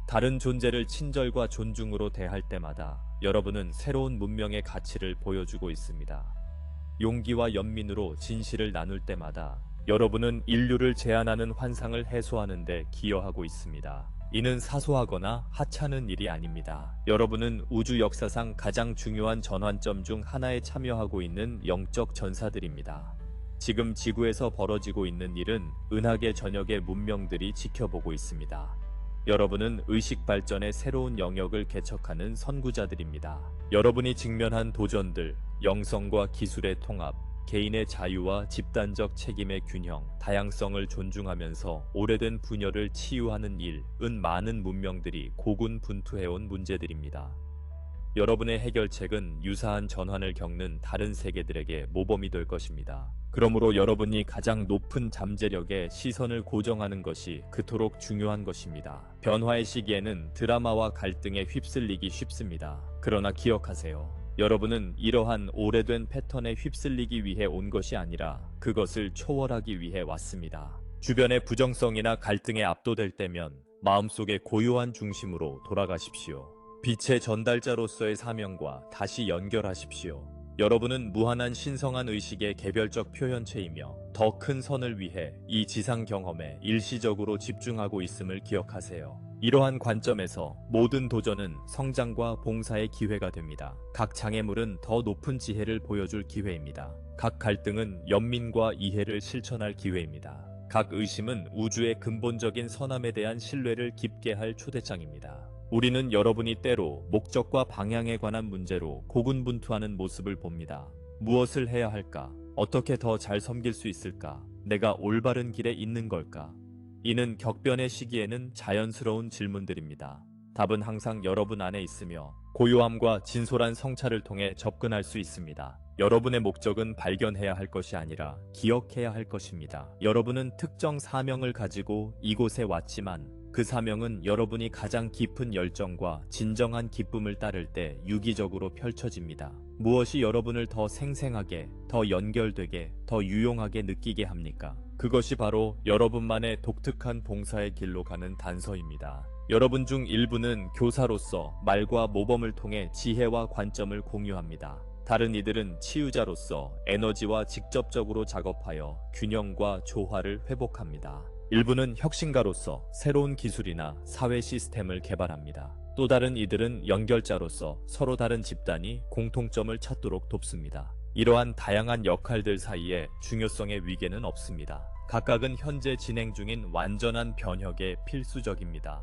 다른 존재를 친절과 존중으로 대할 때마다 여러분은 새로운 문명의 가치를 보여주고 있습니다. 용기와 연민으로 진실을 나눌 때마다 여러분은 인류를 제한하는 환상을 해소하는 데 기여하고 있습니다. 이는 사소하거나 하찮은 일이 아닙니다. 여러분은 우주 역사상 가장 중요한 전환점 중 하나에 참여하고 있는 영적 전사들입니다. 지금 지구에서 벌어지고 있는 일은 은하계 전역의 문명들이 지켜보고 있습니다. 여러분은 의식 발전의 새로운 영역을 개척하는 선구자들입니다. 여러분이 직면한 도전들, 영성과 기술의 통합, 개인의 자유와 집단적 책임의 균형, 다양성을 존중하면서 오래된 분열을 치유하는 일은 많은 문명들이 고군분투해온 문제들입니다. 여러분의 해결책은 유사한 전환을 겪는 다른 세계들에게 모범이 될 것입니다. 그러므로 여러분이 가장 높은 잠재력에 시선을 고정하는 것이 그토록 중요한 것입니다. 변화의 시기에는 드라마와 갈등에 휩쓸리기 쉽습니다. 그러나 기억하세요. 여러분은 이러한 오래된 패턴에 휩쓸리기 위해 온 것이 아니라 그것을 초월하기 위해 왔습니다. 주변의 부정성이나 갈등에 압도될 때면 마음속의 고요한 중심으로 돌아가십시오. 빛의 전달자로서의 사명과 다시 연결하십시오. 여러분은 무한한 신성한 의식의 개별적 표현체이며 더 큰 선을 위해 이 지상 경험에 일시적으로 집중하고 있음을 기억하세요. 이러한 관점에서 모든 도전은 성장과 봉사의 기회가 됩니다. 각 장애물은 더 높은 지혜를 보여줄 기회입니다. 각 갈등은 연민과 이해를 실천할 기회입니다. 각 의심은 우주의 근본적인 선함에 대한 신뢰를 깊게 할 초대장입니다. 우리는 여러분이 때로 목적과 방향에 관한 문제로 고군분투하는 모습을 봅니다. 무엇을 해야 할까? 어떻게 더 잘 섬길 수 있을까? 내가 올바른 길에 있는 걸까? 이는 격변의 시기에는 자연스러운 질문들입니다. 답은 항상 여러분 안에 있으며 고요함과 진솔한 성찰을 통해 접근할 수 있습니다. 여러분의 목적은 발견해야 할 것이 아니라 기억해야 할 것입니다. 여러분은 특정 사명을 가지고 이곳에 왔지만 그 사명은 여러분이 가장 깊은 열정과 진정한 기쁨을 따를 때 유기적으로 펼쳐집니다. 무엇이 여러분을 더 생생하게, 더 연결되게, 더 유용하게 느끼게 합니까? 그것이 바로 여러분만의 독특한 봉사의 길로 가는 단서입니다. 여러분 중 일부는 교사로서 말과 모범을 통해 지혜와 관점을 공유합니다. 다른 이들은 치유자로서 에너지와 직접적으로 작업하여 균형과 조화를 회복합니다. 일부는 혁신가로서 새로운 기술이나 사회 시스템을 개발합니다. 또 다른 이들은 연결자로서 서로 다른 집단이 공통점을 찾도록 돕습니다. 이러한 다양한 역할들 사이에 중요성의 위계는 없습니다. 각각은 현재 진행 중인 완전한 변혁에 필수적입니다.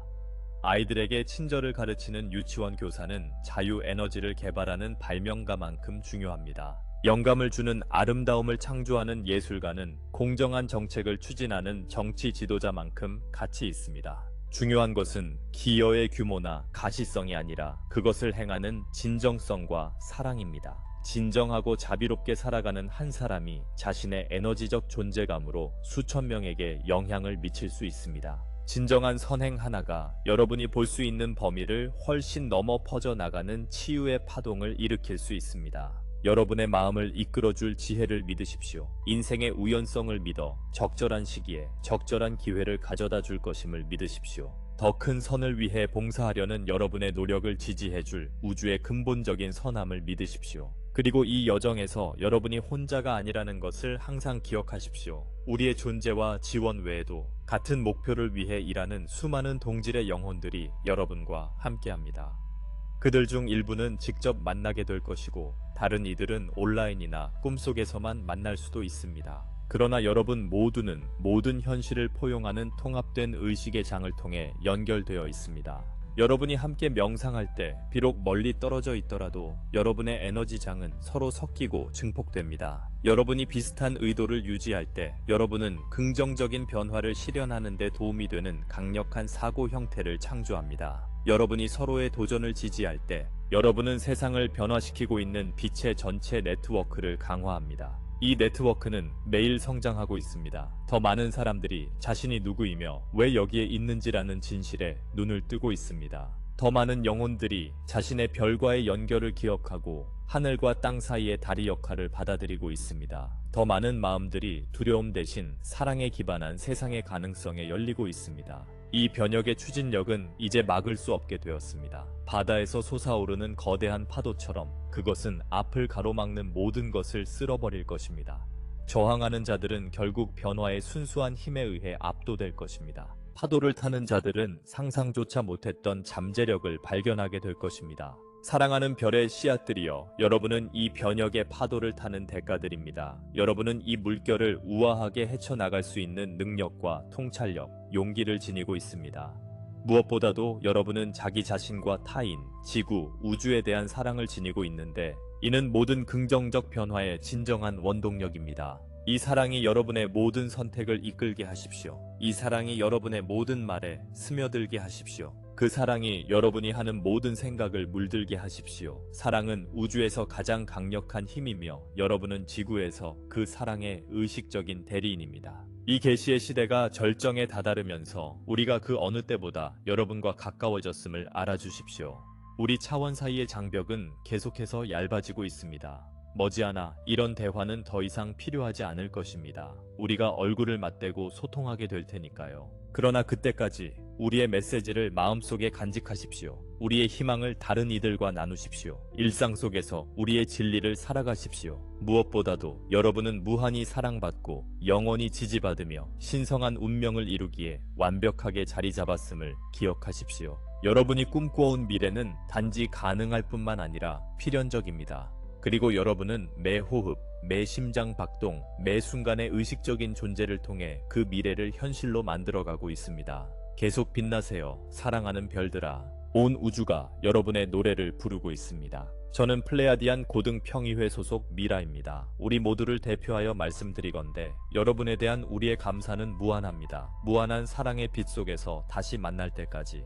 아이들에게 친절을 가르치는 유치원 교사는 자유 에너지를 개발하는 발명가만큼 중요합니다. 영감을 주는 아름다움을 창조하는 예술가는 공정한 정책을 추진하는 정치 지도자만큼 가치 있습니다. 중요한 것은 기여의 규모나 가시성이 아니라 그것을 행하는 진정성과 사랑입니다. 진정하고 자비롭게 살아가는 한 사람이 자신의 에너지적 존재감으로 수천 명에게 영향을 미칠 수 있습니다. 진정한 선행 하나가 여러분이 볼 수 있는 범위를 훨씬 넘어 퍼져나가는 치유의 파동을 일으킬 수 있습니다. 여러분의 마음을 이끌어줄 지혜를 믿으십시오. 인생의 우연성을 믿어 적절한 시기에 적절한 기회를 가져다 줄 것임을 믿으십시오. 더 큰 선을 위해 봉사하려는 여러분의 노력을 지지해줄 우주의 근본적인 선함을 믿으십시오. 그리고 이 여정에서 여러분이 혼자가 아니라는 것을 항상 기억하십시오. 우리의 존재와 지원 외에도 같은 목표를 위해 일하는 수많은 동질의 영혼들이 여러분과 함께합니다. 그들 중 일부는 직접 만나게 될 것이고 다른 이들은 온라인이나 꿈속에서만 만날 수도 있습니다. 그러나 여러분 모두는 모든 현실을 포용하는 통합된 의식의 장을 통해 연결되어 있습니다. 여러분이 함께 명상할 때 비록 멀리 떨어져 있더라도 여러분의 에너지장은 서로 섞이고 증폭됩니다. 여러분이 비슷한 의도를 유지할 때 여러분은 긍정적인 변화를 실현하는 데 도움이 되는 강력한 사고 형태를 창조합니다. 여러분이 서로의 도전을 지지할 때 여러분은 세상을 변화시키고 있는 빛의 전체 네트워크를 강화합니다. 이 네트워크는 매일 성장하고 있습니다. 더 많은 사람들이 자신이 누구이며 왜 여기에 있는지라는 진실에 눈을 뜨고 있습니다. 더 많은 영혼들이 자신의 별과의 연결을 기억하고 하늘과 땅 사이의 다리 역할을 받아들이고 있습니다. 더 많은 마음들이 두려움 대신 사랑에 기반한 세상의 가능성에 열리고 있습니다. 이 변혁의 추진력은 이제 막을 수 없게 되었습니다. 바다에서 솟아오르는 거대한 파도처럼 그것은 앞을 가로막는 모든 것을 쓸어버릴 것입니다. 저항하는 자들은 결국 변화의 순수한 힘에 의해 압도될 것입니다. 파도를 타는 자들은 상상조차 못했던 잠재력을 발견하게 될 것입니다. 사랑하는 별의 씨앗들이여, 여러분은 이 변혁의 파도를 타는 대가들입니다. 여러분은 이 물결을 우아하게 헤쳐나갈 수 있는 능력과 통찰력, 용기를 지니고 있습니다. 무엇보다도 여러분은 자기 자신과 타인, 지구, 우주에 대한 사랑을 지니고 있는데 이는 모든 긍정적 변화의 진정한 원동력입니다. 이 사랑이 여러분의 모든 선택을 이끌게 하십시오. 이 사랑이 여러분의 모든 말에 스며들게 하십시오. 그 사랑이 여러분이 하는 모든 생각을 물들게 하십시오. 사랑은 우주에서 가장 강력한 힘이며 여러분은 지구에서 그 사랑의 의식적인 대리인입니다. 이 계시의 시대가 절정에 다다르면서 우리가 그 어느 때보다 여러분과 가까워졌음을 알아주십시오. 우리 차원 사이의 장벽은 계속해서 얇아지고 있습니다. 머지않아 이런 대화는 더 이상 필요하지 않을 것입니다. 우리가 얼굴을 맞대고 소통하게 될 테니까요. 그러나 그때까지 우리의 메시지를 마음속에 간직하십시오. 우리의 희망을 다른 이들과 나누십시오. 일상 속에서 우리의 진리를 살아가십시오. 무엇보다도 여러분은 무한히 사랑받고 영원히 지지받으며 신성한 운명을 이루기에 완벽하게 자리 잡았음을 기억하십시오. 여러분이 꿈꿔온 미래는 단지 가능할 뿐만 아니라 필연적입니다. 그리고 여러분은 매 호흡, 매 심장 박동, 매 순간의 의식적인 존재를 통해 그 미래를 현실로 만들어가고 있습니다. 계속 빛나세요, 사랑하는 별들아. 온 우주가 여러분의 노래를 부르고 있습니다. 저는 플레야디안 고등평의회 소속 미라입니다. 우리 모두를 대표하여 말씀드리건대 여러분에 대한 우리의 감사는 무한합니다. 무한한 사랑의 빛 속에서 다시 만날 때까지.